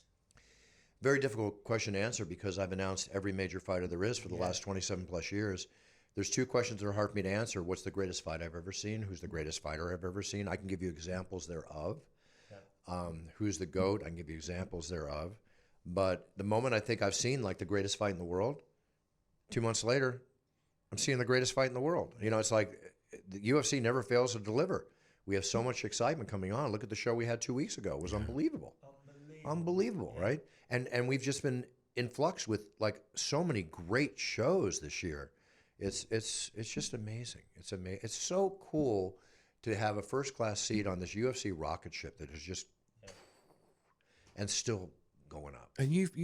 Very difficult question to answer because I've announced every major fighter there is for the last 27 plus years. There's two questions that are hard for me to answer. What's the greatest fight I've ever seen? Who's the greatest fighter I've ever seen? I can give you examples thereof. Who's the GOAT? I can give you examples thereof. But the moment I think I've seen like the greatest fight in the world, 2 months later, I'm seeing the greatest fight in the world. You know, it's like the UFC never fails to deliver. We have so much excitement coming on. Look at the show we had 2 weeks ago. It was unbelievable. Unbelievable, right? And we've just been in flux with like so many great shows this year. It's just amazing. It's amazing. It's so cool to have a first class seat on this UFC rocket ship that is just and still going up. And you've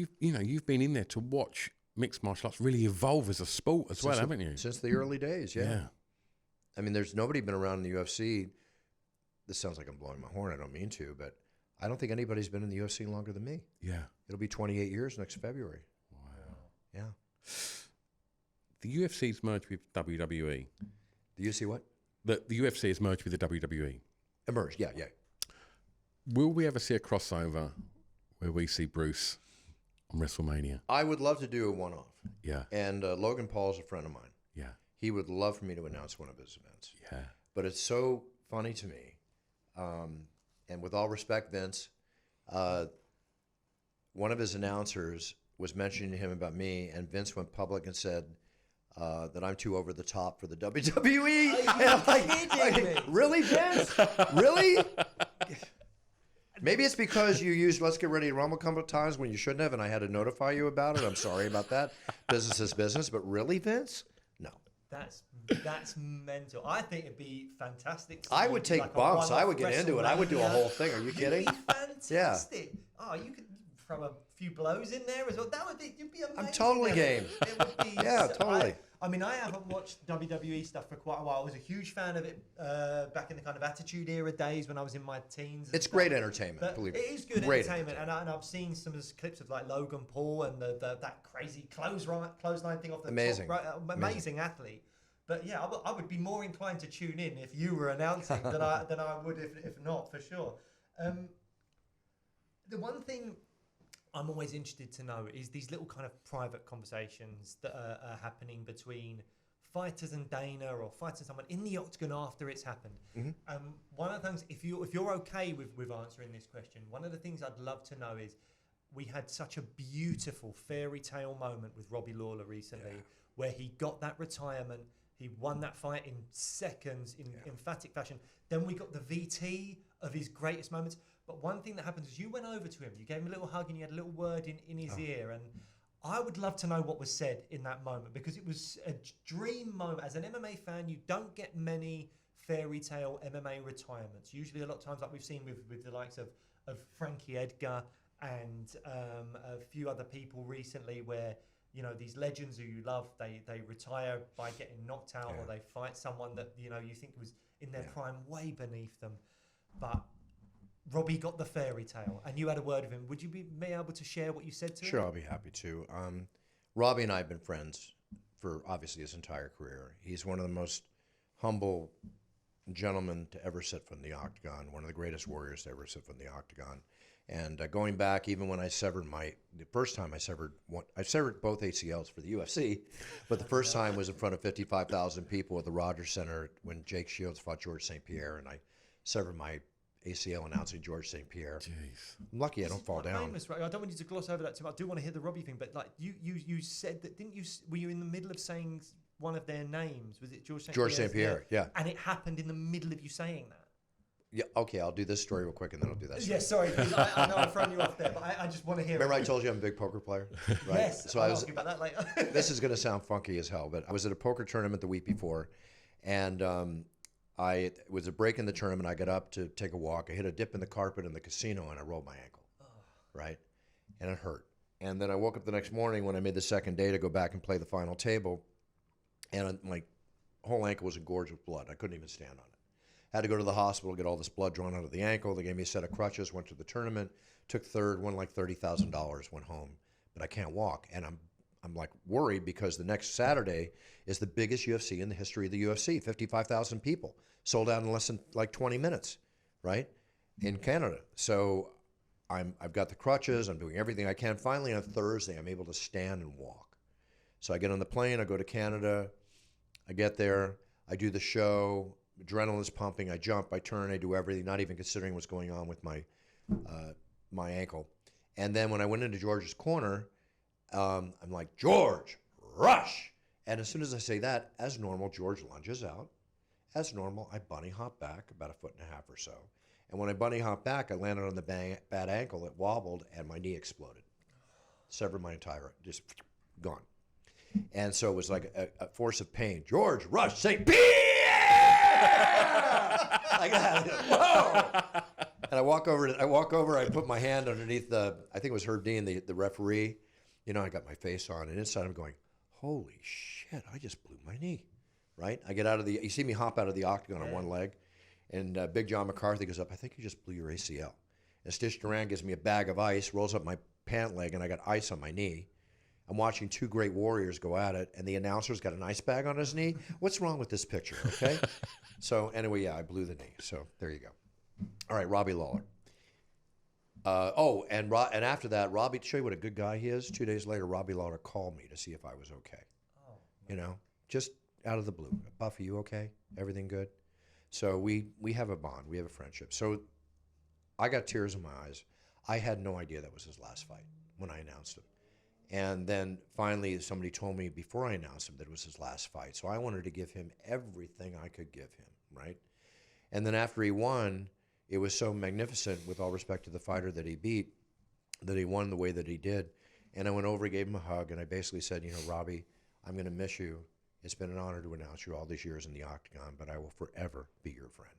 been in there to watch mixed martial arts really evolve as a sport as well, haven't you? Since the early days, yeah. I mean, there's nobody been around in the UFC. This sounds like I'm blowing my horn. I don't mean to, but I don't think anybody's been in the UFC longer than me. Yeah. It'll be 28 years next February. Wow. Yeah. The UFC's merged with WWE. The UFC what? The UFC has merged with the WWE. Emerged, yeah. Will we ever see a crossover where we see Bruce on WrestleMania? I would love to do a one-off. Yeah. And Logan Paul's a friend of mine. Yeah. He would love for me to announce one of his events. Yeah. But it's so funny to me. And with all respect, Vince, one of his announcers was mentioning to him about me, and Vince went public and said that I'm too over the top for the WWE. Are you kidding me? Really, Vince? Really? Maybe it's because you used Let's Get Ready to Rumble a couple of times when you shouldn't have, and I had to notify you about it. I'm sorry about that. Business is business. But really, Vince? No. That's mental. I think it'd be fantastic. I would take bumps. I would get into it. I would do a whole thing. Are you kidding? It'd be fantastic. Yeah. Oh, you could throw a few blows in there as well. That would be. You'd be amazing. I'm totally game. It would be. Yeah, totally. I mean, I haven't watched WWE stuff for quite a while. I was a huge fan of it back in the kind of Attitude Era days when I was in my teens. It's great entertainment, believe me. It is good entertainment. And I've seen some of the clips of like Logan Paul and that crazy clothesline thing off the amazing. top. Right? Amazing athlete. But yeah, I would be more inclined to tune in if you were announcing than I would if not, for sure. The one thing I'm always interested to know is these little kind of private conversations that are happening between fighters and Dana, or fighters and someone in the octagon after it's happened. Mm-hmm. One of the things, if you're okay with answering this question, one of the things I'd love to know is we had such a beautiful fairy tale moment with Robbie Lawler recently, where he got that retirement. He won that fight in seconds in emphatic fashion. Then we got the VT of his greatest moments. But one thing that happens is you went over to him, you gave him a little hug, and you had a little word in his ear. And I would love to know what was said in that moment, because it was a dream moment. As an MMA fan, you don't get many fairy tale MMA retirements. Usually a lot of times, like we've seen with the likes of Frankie Edgar and a few other people recently, where these legends who you love, they retire by getting knocked out, or they fight someone that you think was in their prime way beneath them. But Robbie got the fairy tale, and you had a word with him. Would you be able to share what you said to him? Sure, I'll be happy to. Robbie and I have been friends for obviously his entire career. He's one of the most humble gentlemen to ever sit from the octagon, one of the greatest warriors to ever sit from the octagon. And going back, even when I severed the first time I severed both ACLs for the UFC, but the first time was in front of 55,000 people at the Rogers Center when Jake Shields fought George St. Pierre, and I severed my ACL announcing George St. Pierre. Jeez. I'm lucky I don't fall down. Famous, right? I don't want you to gloss over that too much. I do want to hear the Robbie thing, but like you said that, didn't you? Were you in the middle of saying one of their names? Was it George St. Pierre? George St. Pierre, yeah. And it happened in the middle of you saying that. Yeah, okay, I'll do this story real quick and then I'll do that story. Yeah, sorry, I know I'm throwing you off there, but I just want to hear Remember it. I told you I'm a big poker player? Right? Yes, so I'll ask you about that later. This is going to sound funky as hell, but I was at a poker tournament the week before, and it was a break in the tournament. I got up to take a walk. I hit a dip in the carpet in the casino, and I rolled my ankle, right? And it hurt. And then I woke up the next morning when I made the second day to go back and play the final table, and my whole ankle was engorged with blood. I couldn't even stand on it. Had to go to the hospital, get all this blood drawn out of the ankle. They gave me a set of crutches, went to the tournament, took third, won like $30,000, went home. But I can't walk. And I'm like worried because the next Saturday is the biggest UFC in the history of the UFC, 55,000 people, sold out in less than like 20 minutes, right, in Canada. So I've got the crutches. I'm doing everything I can. Finally, on Thursday, I'm able to stand and walk. So I get on the plane. I go to Canada. I get there. I do the show. Adrenaline's pumping. I jump. I turn. I do everything, not even considering what's going on with my my ankle. And then when I went into George's corner, I'm like, George, rush! And as soon as I say that, as normal, George lunges out. As normal, I bunny hop back about 1.5 feet or so. And when I bunny hopped back, I landed on the bad ankle. It wobbled, and my knee exploded. Severed my entire, just gone. And so it was like a force of pain. George, rush, say, Pierre! Like that. Whoa! And I walk over, I put my hand underneath I think it was Herb Dean, the referee. You know, I got my face on, and inside I'm going, holy shit, I just blew my knee, right? I get out of you see me hop out of the octagon on one leg, and Big John McCarthy goes up, I think you just blew your ACL. And Stitch Duran gives me a bag of ice, rolls up my pant leg, and I got ice on my knee. I'm watching two great warriors go at it, and the announcer's got an ice bag on his knee. What's wrong with this picture, okay? So anyway, yeah, I blew the knee. So there you go. All right, Robbie Lawler. And after that, Robbie, to show you what a good guy he is, 2 days later, Robbie Lawler called me to see if I was okay. Oh, you know, just out of the blue. Buff, are you okay? Everything good? So we have a bond. We have a friendship. So I got tears in my eyes. I had no idea that was his last fight when I announced him. And then finally somebody told me before I announced him that it was his last fight. So I wanted to give him everything I could give him, right? And then after he won, it was so magnificent, with all respect to the fighter that he beat, that he won the way that he did. And I went over, gave him a hug, and I basically said, you know, Robbie, I'm going to miss you. It's been an honor to announce you all these years in the octagon, but I will forever be your friend.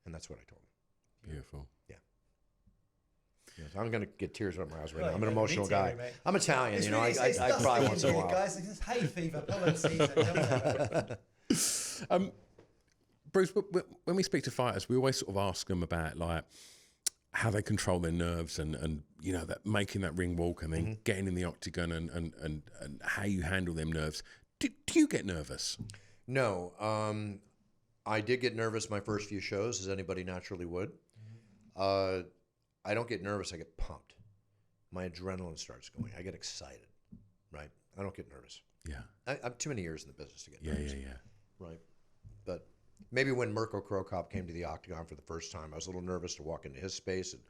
And that's what I told him. Beautiful. Yeah. Yes, I'm going to get tears out of my eyes right now. I'm an emotional guy. Mate. I'm Italian, It's you know. really, I cry dusty once in a while. Guys, it's hay fever, pollen season. Bruce, when we speak to fighters, we always sort of ask them about like how they control their nerves and you know, that making that ring walk and then getting in the octagon and how you handle them nerves. Do you get nervous? No. I did get nervous my first few shows, as anybody naturally would. I don't get nervous. I get pumped. My adrenaline starts going. I get excited, right? I don't get nervous. Yeah. I'm too many years in the business to get nervous. Yeah. Right. But maybe when Mirko Krokop came to the octagon for the first time, I was a little nervous to walk into his space and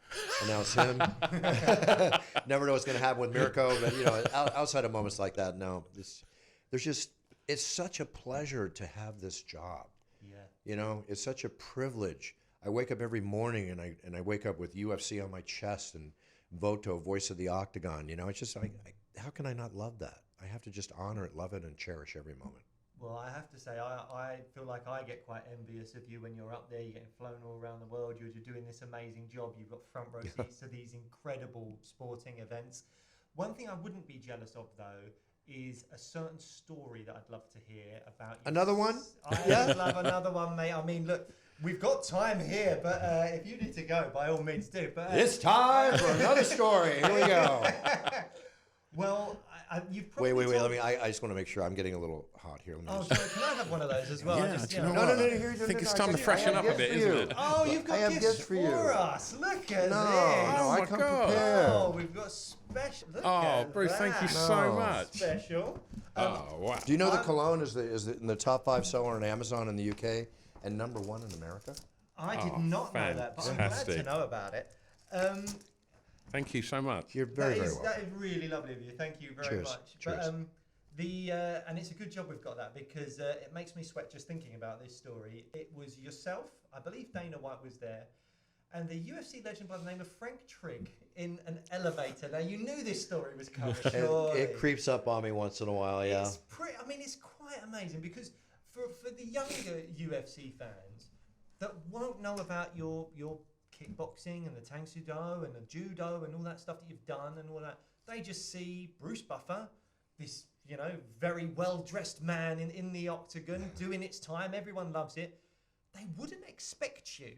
announce him. Never know what's going to happen with Mirko, but you know, outside of moments like that, no. It's such a pleasure to have this job. Yeah. You know, it's such a privilege. I wake up every morning and I wake up with UFC on my chest and Voto, voice of the octagon. You know, it's just how can I not love that? I have to just honor it, love it, and cherish every moment. Well, I have to say, I feel like I get quite envious of you when you're up there. You're getting flown all around the world. You're doing this amazing job. You've got front row seats to these incredible sporting events. One thing I wouldn't be jealous of, though, is a certain story that I'd love to hear about you. Another one? I'd love another one, mate. I mean, look, we've got time here, but if you need to go, by all means do. But it's time for another story. Here we go. Well, you've probably wait. I just want to make sure I'm getting a little hot here. Sorry, can I have one of those as well? Yeah, do you know what? I think it's time to freshen up a bit, isn't it? Oh, you've got gifts for us. Look at this. No, Oh I my come God. prepared. Oh, we've got special. Look at Bruce, that. thank you so much. Special. Oh, wow. Do you know that cologne is in the top 5 seller on Amazon in the UK and number 1 in America? I did not know that, but I'm glad to know about it. Thank you so much. You're very welcome. That is really lovely of you. Thank you very much. Cheers. But and it's a good job we've got that, because it makes me sweat just thinking about this story. It was yourself, I believe Dana White was there, and the UFC legend by the name of Frank Trigg in an elevator. Now, you knew this story was coming, surely. It creeps up on me once in a while, yeah. It's quite amazing, because for the younger UFC fans that won't know about your kickboxing and the Tang Soo Do and the judo and all that stuff that you've done and all that, they just see Bruce Buffer, this, you know, very well-dressed man in the octagon doing its time. Everyone loves it. They wouldn't expect you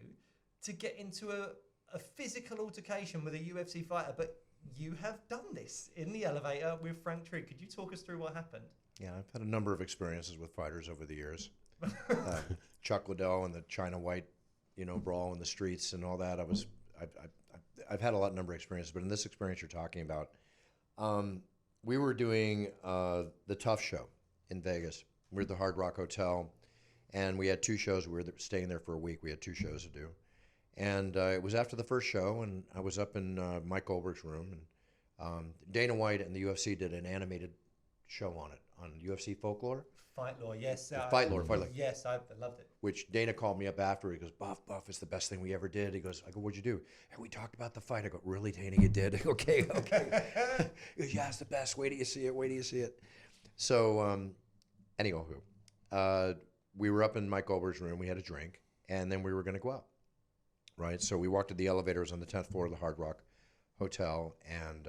to get into a physical altercation with a UFC fighter, but you have done this in the elevator with Frank Trigg. Could you talk us through what happened? Yeah, I've had a number of experiences with fighters over the years. Chuck Liddell and the China White, brawl in the streets and all that. I've had a number of experiences, but in this experience you're talking about, we were doing the Tough Show in Vegas. We were at the Hard Rock Hotel, and we had 2 shows. We were staying there for a week. We had 2 shows to do. And it was after the first show, and I was up in Mike Goldberg's room, and Dana White and the UFC did an animated show on it, on UFC Folklore. Fight Law, yes. Fight Law. Yes, I loved it. Which Dana called me up after. He goes, Buff, it's the best thing we ever did. He goes, I go, what'd you do? And we talked about the fight. I go, really, Dana, you did? I go, okay. He goes, yeah, it's the best. Wait till you see it. So, anywho, we were up in Mike Goldberg's room. We had a drink, and then we were going to go out, right? So we walked to the elevators on the 10th floor of the Hard Rock Hotel, and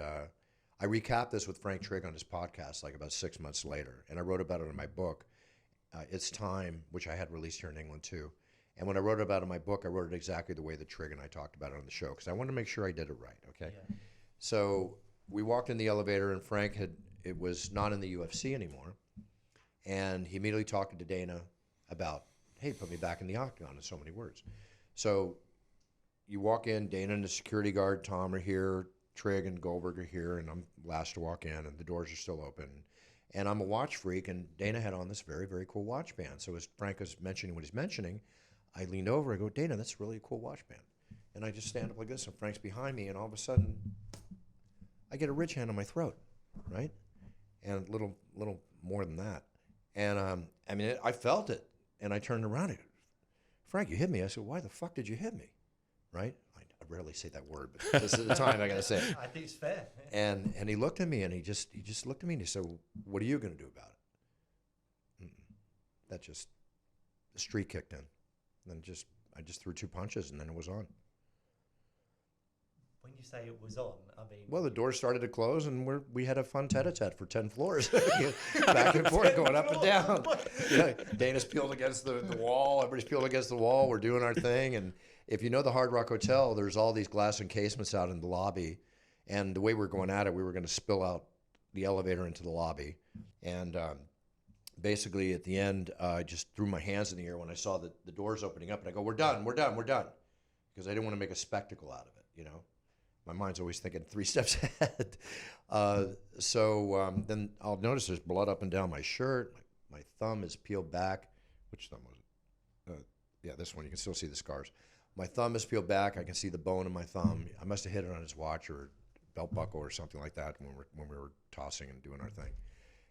I recapped this with Frank Trigg on his podcast like about 6 months later, and I wrote about it in my book, It's Time, which I had released here in England too. And when I wrote about it in my book, I wrote it exactly the way that Trigg and I talked about it on the show, because I wanted to make sure I did it right, okay? Yeah. So we walked in the elevator, and Frank it was not in the UFC anymore, and he immediately talked to Dana about, hey, put me back in the octagon in so many words. So you walk in, Dana and the security guard, Tom, are here, Trigg and Goldberg are here, and I'm last to walk in, and the doors are still open. And I'm a watch freak, and Dana had on this very, very cool watch band. So as Frank was mentioning what he's mentioning, I leaned over, I go, Dana, that's really a cool watch band. And I just stand up like this, and Frank's behind me, and all of a sudden, I get a ridge hand on my throat, right? And a little more than that. And I felt it, and I turned around and Frank, you hit me. I said, why the fuck did you hit me, right? I rarely say that word, but this is the time I got to say it. I think it's fair. And he looked at me, and he just looked at me, and he said, well, what are you going to do about it? That just, the street kicked in. And then I just threw 2 punches, and then it was on. When you say it was on, I mean... Well, the doors started to close, and we had a fun tete-a-tete for 10 floors. Back and forth, going up and down. Yeah, Dana's peeled against the wall. Everybody's peeled against the wall. We're doing our thing. And if you know the Hard Rock Hotel, there's all these glass encasements out in the lobby. And the way we were going at it, we were going to spill out the elevator into the lobby. And basically, at the end, I just threw my hands in the air when I saw the doors opening up. And I go, we're done. Because I didn't want to make a spectacle out of it, you know. My mind's always thinking 3 steps ahead. Then I'll notice there's blood up and down my shirt. My thumb is peeled back. Which thumb was it? Yeah, this one. You can still see the scars. My thumb is peeled back. I can see the bone in my thumb. I must have hit it on his watch or belt buckle or something like that when we were tossing and doing our thing.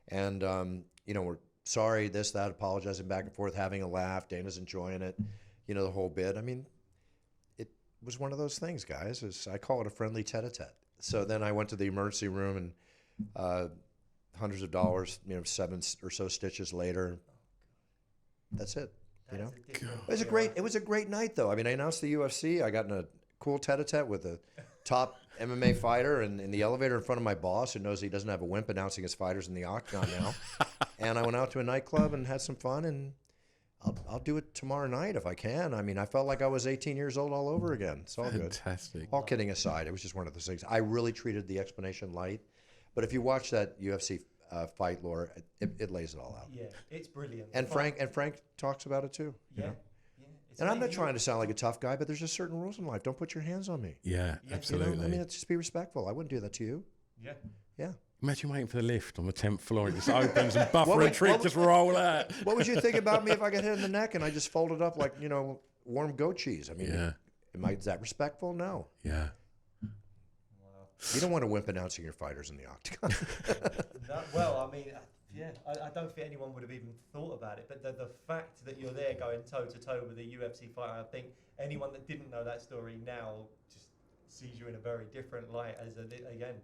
And, we're sorry, this, that, apologizing back and forth, having a laugh. Dana's enjoying it, the whole bit. I mean, was one of those things, guys. I call it a friendly tete-a-tete. So then I went to the emergency room, and hundreds of dollars, 7 or so stitches later. That's it. It was a great night, though. I mean, I announced the UFC. I got in a cool tete-a-tete with a top MMA fighter, and in the elevator in front of my boss, who knows he doesn't have a wimp announcing his fighters in the octagon now. And I went out to a nightclub and had some fun, and I'll do it tomorrow night if I can. I mean, I felt like I was 18 years old all over again. It's all good. Fantastic. All kidding aside, it was just one of those things. I really treated the explanation light. But if you watch that UFC fight, Laura, it lays it all out. Yeah, it's brilliant. And Frank talks about it too. Yeah. And I'm not trying to sound like a tough guy, but there's just certain rules in life. Don't put your hands on me. Yeah, absolutely. I mean, just be respectful. I wouldn't do that to you. Yeah. Imagine waiting for the lift on the 10th floor. It just opens and Buffer and Trigg just roll out. What would you think about me if I got hit in the neck and I just folded up like, warm goat cheese? I mean, is that respectful? No. Yeah. Wow. You don't want to wimp announcing your fighters in the octagon. No, well, I mean, I don't think anyone would have even thought about it. But the fact that you're there going toe-to-toe with a UFC fighter, I think anyone that didn't know that story now just sees you in a very different light as, again,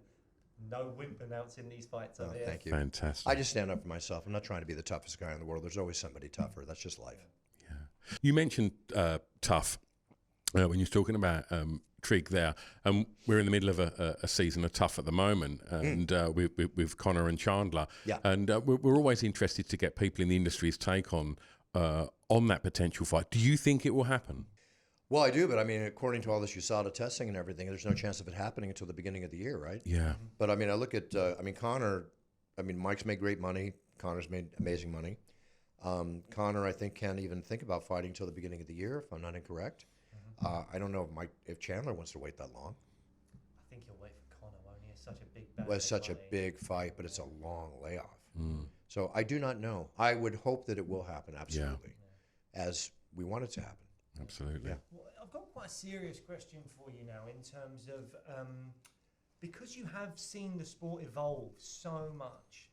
no wimp announcing these fights. Thank you. Fantastic. I just stand up for myself. I'm not trying to be the toughest guy in the world. There's always somebody tougher. That's just life. Yeah. You mentioned tough when you're talking about Trigg there. We're in the middle of a season of Tough at the moment, and with Connor and Chandler. Yeah. And we're always interested to get people in the industry's take on that potential fight. Do you think it will happen? Well, I do, but I mean, according to all this USADA testing and everything, there's no chance of it happening until the beginning of the year, right? Yeah. But I mean, I look at, Connor, Mike's made great money. Connor's made amazing money. Connor, I think, can't even think about fighting until the beginning of the year, if I'm not incorrect. I don't know if Chandler wants to wait that long. such a big bag was of such a money. big fight, but it's a long layoff. So I do not know. I would hope that it will happen, absolutely, as we want it to happen. Absolutely. Yeah. Well, I've got quite a serious question for you now in terms of because you have seen the sport evolve so much,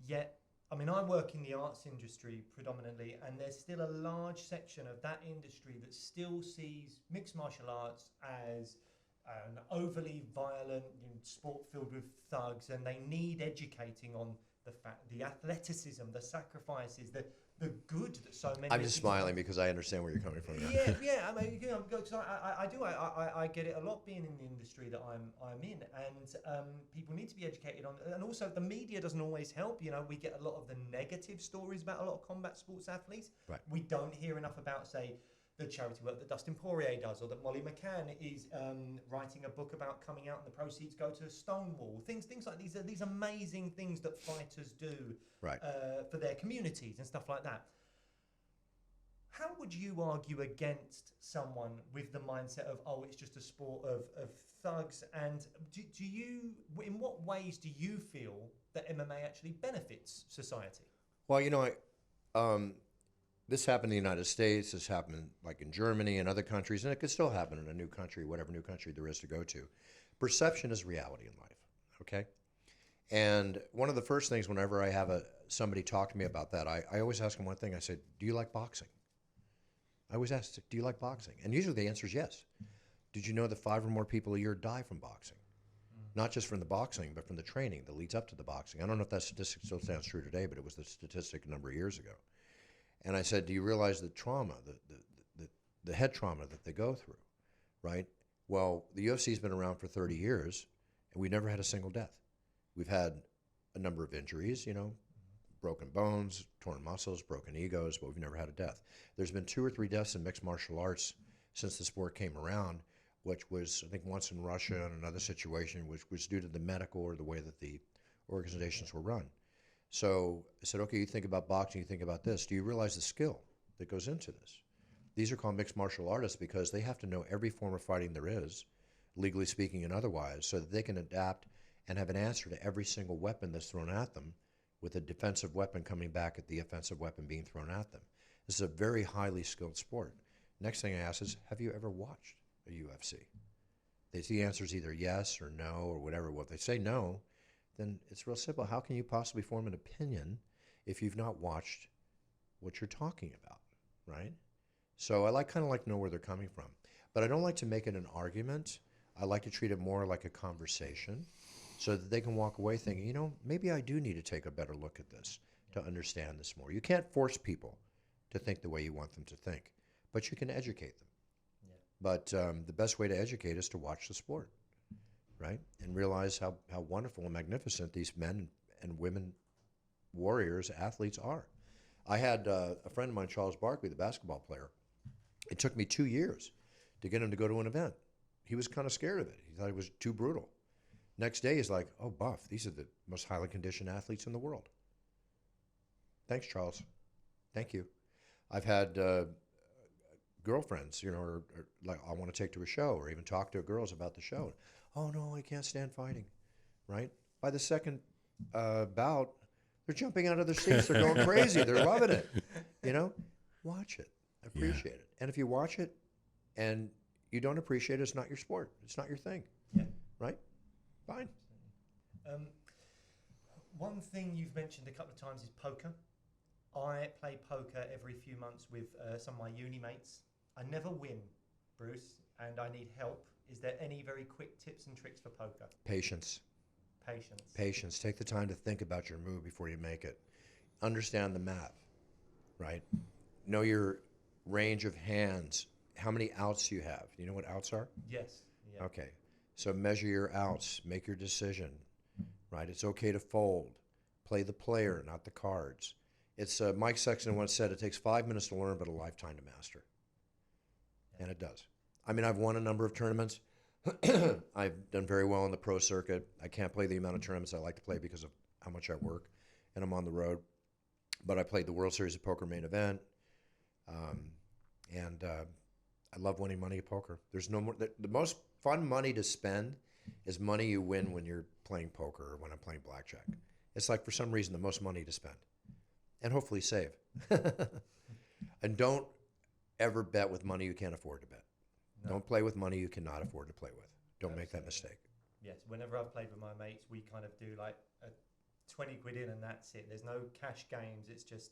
yet, I mean, I work in the arts industry predominantly, and there's still a large section of that industry that still sees mixed martial arts as an overly violent sport filled with thugs, and they need educating on the athleticism, the sacrifices, the good that so many. I'm just smiling because I understand where you're coming from. Yeah. I mean, because I do. I get it a lot being in the industry that I'm in, and people need to be educated on. And also, the media doesn't always help. You know, we get a lot of the negative stories about a lot of combat sports athletes. Right. We don't hear enough about, say, the charity work that Dustin Poirier does, or that Molly McCann is writing a book about coming out and the proceeds go to Stonewall. Things like these amazing things that fighters do Right. for their communities and stuff like that. How would you argue against someone with the mindset of, oh, it's just a sport of thugs? And do you, in what ways do you feel that MMA actually benefits society? Well, you know, this happened in the United States. This happened like in Germany and other countries, and it could still happen in a new country, whatever new country there is to go to. Perception is reality in life, okay? And one of the first things whenever I have somebody talk to me about that, I always ask them one thing. I say, do you like boxing? I always ask, do you like boxing? And usually the answer is yes. Did you know that 5 or more people a year die from boxing? Not just from the boxing, but from the training that leads up to the boxing. I don't know if that statistic still stands true today, but it was the statistic a number of years ago. And I said, do you realize the trauma, the head trauma that they go through, right? Well, the UFC has been around for 30 years, and we never had a single death. We've had a number of injuries, you know, broken bones, torn muscles, broken egos, but we've never had a death. There's been 2 or 3 deaths in mixed martial arts since the sport came around, which was, I think, once in Russia and another situation, which was due to the medical or the way that the organizations were run. So I said, okay, you think about boxing, you think about this. Do you realize the skill that goes into this? These are called mixed martial artists because they have to know every form of fighting there is, legally speaking and otherwise, so that they can adapt and have an answer to every single weapon that's thrown at them, with a defensive weapon coming back at the offensive weapon being thrown at them. This is a very highly skilled sport. Next thing I ask is, have you ever watched a UFC? The answer is either yes or no or whatever. Well, if they say no, then it's real simple. How can you possibly form an opinion if you've not watched what you're talking about, right? So I kind of like to know where they're coming from. But I don't like to make it an argument. I like to treat it more like a conversation so that they can walk away thinking, you know, maybe I do need to take a better look at this to understand this more. You can't force people to think the way you want them to think, but you can educate them. Yeah. But the best way to educate is to watch the sport, right? And realize how wonderful and magnificent these men and women warriors, athletes are. I had a friend of mine, Charles Barkley, the basketball player. It took me 2 years to get him to go to an event. He was kind of scared of it. He thought it was too brutal. Next day, he's like, oh, Buff, these are the most highly conditioned athletes in the world. Thanks, Charles. Thank you. I've had girlfriends, you know, or like I want to take to a show or even talk to girls about the show. Oh, no, I can't stand fighting, right? By the second bout, they're jumping out of their seats. They're going crazy. They're loving it, you know? Watch it. Appreciate it. And if you watch it and you don't appreciate it, it's not your sport. It's not your thing, right? Fine. One thing you've mentioned a couple of times is poker. I play poker every few months with some of my uni mates. I never win, Bruce, and I need help. Is there any very quick tips and tricks for poker? Patience. Patience. Patience. Take the time to think about your move before you make it. Understand the map, right? Know your range of hands. How many outs you have. You know what outs are? Yes. Yeah. Okay. So measure your outs. Make your decision, right? It's okay to fold. Play the player, not the cards. It's Mike Sexton once said, it takes 5 minutes to learn, but a lifetime to master. And it does. I mean, I've won a number of tournaments. I've done very well in the pro circuit. I can't play the amount of tournaments I like to play because of how much I work, and I'm on the road. But I played the World Series of Poker main event, and I love winning money at poker. There's no more. The most fun money to spend is money you win when you're playing poker or when I'm playing blackjack. It's like, for some reason, the most money to spend. And hopefully save. And don't ever bet with money you can't afford to bet. No. Don't play with money you cannot afford to play with. Don't make that mistake. Yes, whenever I've played with my mates, we kind of do like a 20 quid in and that's it. There's no cash games. It's just,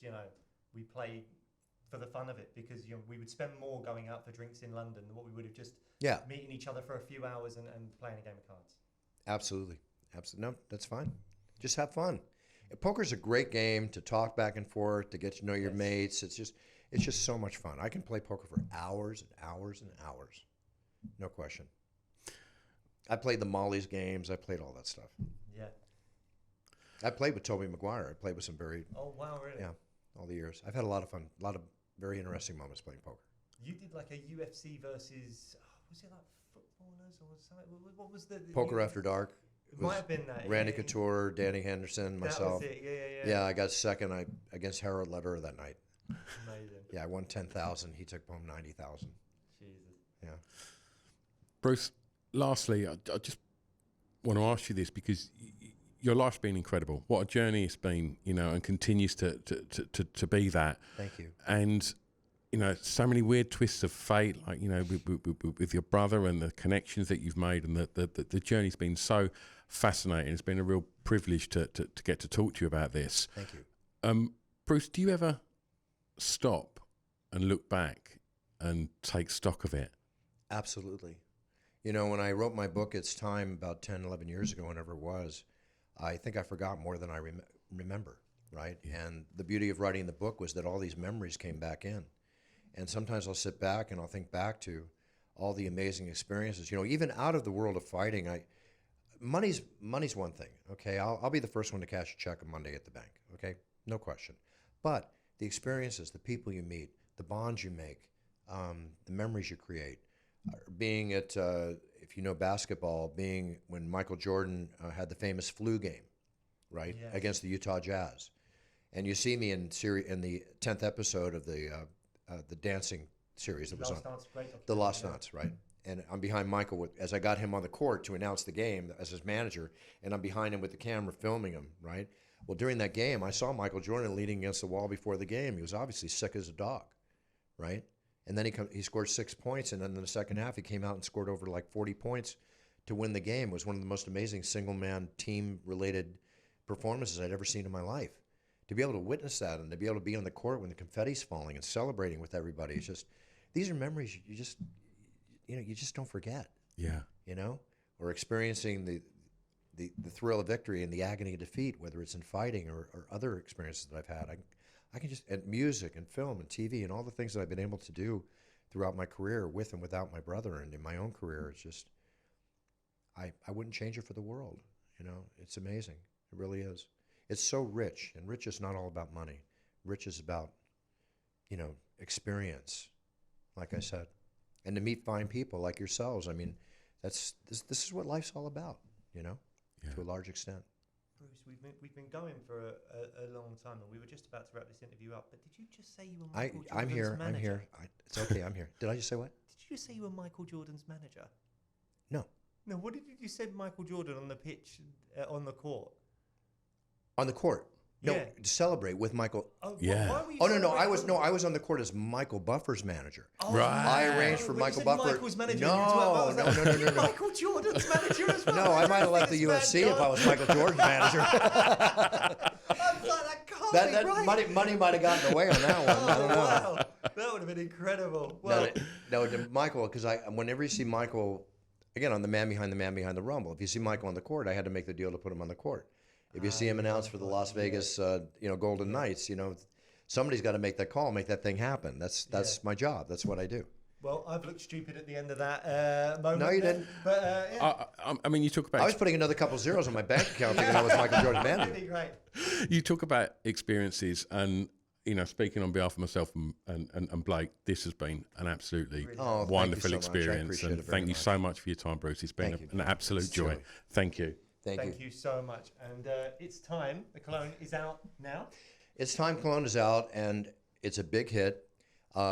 we play for the fun of it, because we would spend more going out for drinks in London than what we would have just meeting each other for a few hours and playing a game of cards. Absolutely. No, that's fine. Just have fun. Poker's a great game to talk back and forth, to get to know your mates. It's just so much fun. I can play poker for hours and hours and hours. No question. I played the Molly's games. I played all that stuff. Yeah. I played with Toby Maguire. I played with some very... Oh, wow, really? Yeah, all the years. I've had a lot of fun, a lot of very interesting moments playing poker. You did like a UFC versus... was it like footballers or something? What was the... Poker After Dark. It might have been that. Randy Couture, Danny Henderson, myself. That was it. Yeah, I got second against Harold Lederer that night. Amazing. Yeah, I won 10,000. He took home 90,000. Jesus. Yeah. Bruce, lastly, I just want to ask you this, because your life's been incredible. What a journey it's been, and continues to be that. Thank you. And, so many weird twists of fate, like, with your brother and the connections that you've made, and the journey's been so fascinating. It's been a real privilege to get to talk to you about this. Thank you. Bruce, do you ever stop and look back and take stock of it? Absolutely. When I wrote my book, It's Time, about 10, 11 years ago, whenever it was, I think I forgot more than I remember, right? Yeah. And the beauty of writing the book was that all these memories came back in. And sometimes I'll sit back and I'll think back to all the amazing experiences. Even out of the world of fighting, money's one thing, okay? I'll be the first one to cash a check on Monday at the bank, okay? No question. But the experiences, the people you meet, the bonds you make, the memories you create, being at, if you know basketball, being when Michael Jordan had the famous flu game, right, against the Utah Jazz. And you see me in the 10th episode of the dancing series that was on. The Lost Dance, right? And I'm behind Michael as I got him on the court to announce the game as his manager, and I'm behind him with the camera filming him, right? Well, during that game, I saw Michael Jordan leaning against the wall before the game. He was obviously sick as a dog, right? And then he scored 6 points, and then in the second half, he came out and scored over like 40 points to win the game. It was one of the most amazing single-man team-related performances I'd ever seen in my life. To be able to witness that and to be able to be on the court when the confetti's falling and celebrating with everybody, it's just, these are memories you just don't forget. Yeah. Or experiencing the thrill of victory and the agony of defeat, whether it's in fighting or other experiences that I've had. I can just, and music and film and TV and all the things that I've been able to do throughout my career with and without my brother and in my own career, it's just, I wouldn't change it for the world. It's amazing. It really is. It's so rich, and rich is not all about money. Rich is about, experience, like I said, and to meet fine people like yourselves. I mean, this is what life's all about, to a large extent. Bruce, we've been going for a long time, and we were just about to wrap this interview up. But did you just say you were Michael Jordan's manager? I'm here. It's okay. I'm here. Did I just say what? Did you just say you were Michael Jordan's manager? No. No. What did you say? Michael Jordan on the pitch, on the court. On the court. No, to celebrate with Michael. Oh, yeah. Why were you I was on the court as Michael Buffer's manager. Oh, right. I arranged for Michael Buffer. Michael's manager. No. Michael Jordan's manager as well. No, I might have left the UFC if I was Michael Jordan's manager. I was like, that can't be right. Money might have gotten away on that one. I don't know. Wow. That would have been incredible. Well, no, Michael, because whenever you see Michael, again, on the man behind the rumble, if you see Michael on the court, I had to make the deal to put him on the court. If you see him announced for the Las Vegas, Golden Knights, somebody's got to make that call, make that thing happen. That's my job. That's what I do. Well, I've looked stupid at the end of that moment. No, you didn't. But I mean, you talk about. I was putting another couple zeros on my bank account thinking I was Michael Jordan manager. Right. You talk about experiences, and speaking on behalf of myself and Blake, this has been an absolutely wonderful experience, and thank you so much for your time, Bruce. It's been an absolute joy. Thank you. Thank you so much. And it's time. The cologne is out now. It's Time cologne is out, and it's a big hit.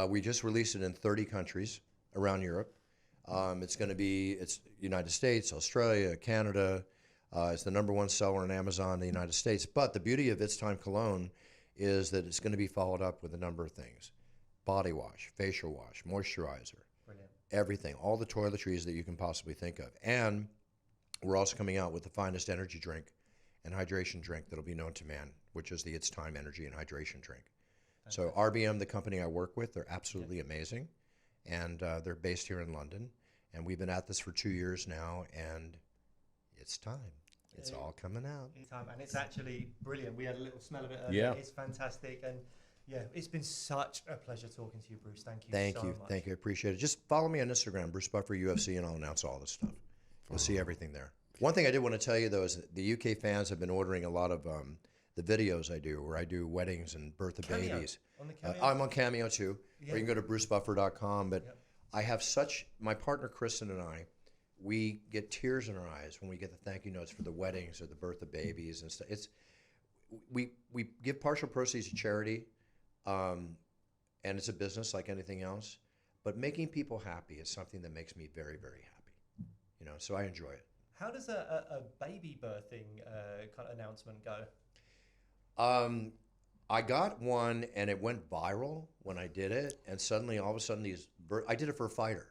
We just released it in 30 countries around Europe. It's United States, Australia, Canada. It's the #1 seller on Amazon in the United States. But the beauty of It's Time Cologne is that it's going to be followed up with a number of things: body wash, facial wash, moisturizer, Brilliant. everything, all the toiletries that you can possibly think of. And we're also coming out with the finest energy drink and hydration drink that'll be known to man, which is the It's Time Energy and Hydration Drink. So RBM, the company I work with, they're absolutely amazing. And they're based here in London. And we've been at this for 2 years now, and it's time. It's all coming out. And it's actually brilliant. We had a little smell of it earlier. Yeah. It's fantastic. And yeah, it's been such a pleasure talking to you, Bruce. Thank you so much. Thank you. I appreciate it. Just follow me on Instagram, Bruce Buffer UFC, and I'll announce all this stuff. You'll see everything there. One thing I did want to tell you, though, is that the UK fans have been ordering a lot of the videos I do, where I do weddings and birth of Cameo. babies. On the Cameo? I'm on Cameo, too. Yeah. Or you can go to brucebuffer.com. But Yep. I have my partner, Kristen, and I, we get tears in our eyes when we get the thank you notes for the weddings or the birth of babies and stuff. We give partial proceeds to charity, and it's a business like anything else. But making people happy is something that makes me very, very happy. So I enjoy it. How does a baby birthing kind of announcement go? I got one, and it went viral when I did it, and suddenly, all of a sudden, I did it for a fighter,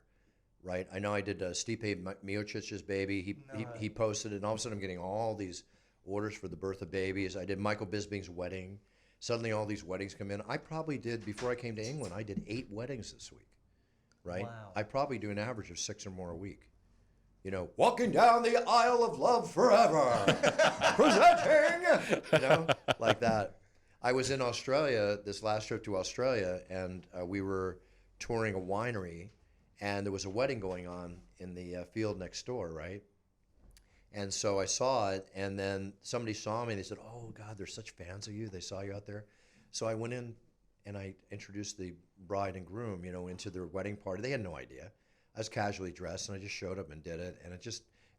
right? I know I did Stipe Miocic's baby. He posted it, and all of a sudden, I'm getting all these orders for the birth of babies. I did Michael Bisping's wedding. Suddenly, all these weddings come in. I probably did, before I came to England, I did 8 weddings this week, right? Wow. I probably do an average of 6 or more a week. Walking down the aisle of love forever, presenting, like that. I was in Australia, this last trip to Australia, and we were touring a winery, and there was a wedding going on in the field next door, right? And so I saw it, and then somebody saw me, and they said, "Oh, God, they're such fans of you. They saw you out there." So I went in, and I introduced the bride and groom, into their wedding party. They had no idea. I was casually dressed, and I just showed up and did it, and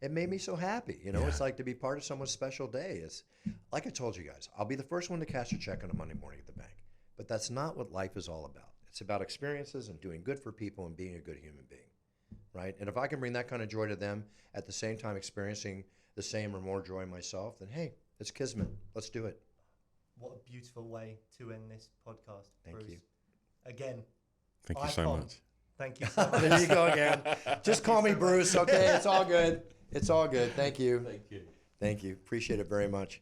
it made me so happy. It's like to be part of someone's special day. It's like I told you guys, I'll be the first one to cash a check on a Monday morning at the bank, but that's not what life is all about. It's about experiences and doing good for people and being a good human being, right? And if I can bring that kind of joy to them at the same time experiencing the same or more joy myself, then hey, it's kismet. Let's do it. What a beautiful way to end this podcast, Thank Bruce. you. Again, Thank you so icon. much. Thank you so much. There you go again. Just call me Bruce, okay? It's all good. It's all good. Thank you. Thank you. Thank you. Appreciate it very much.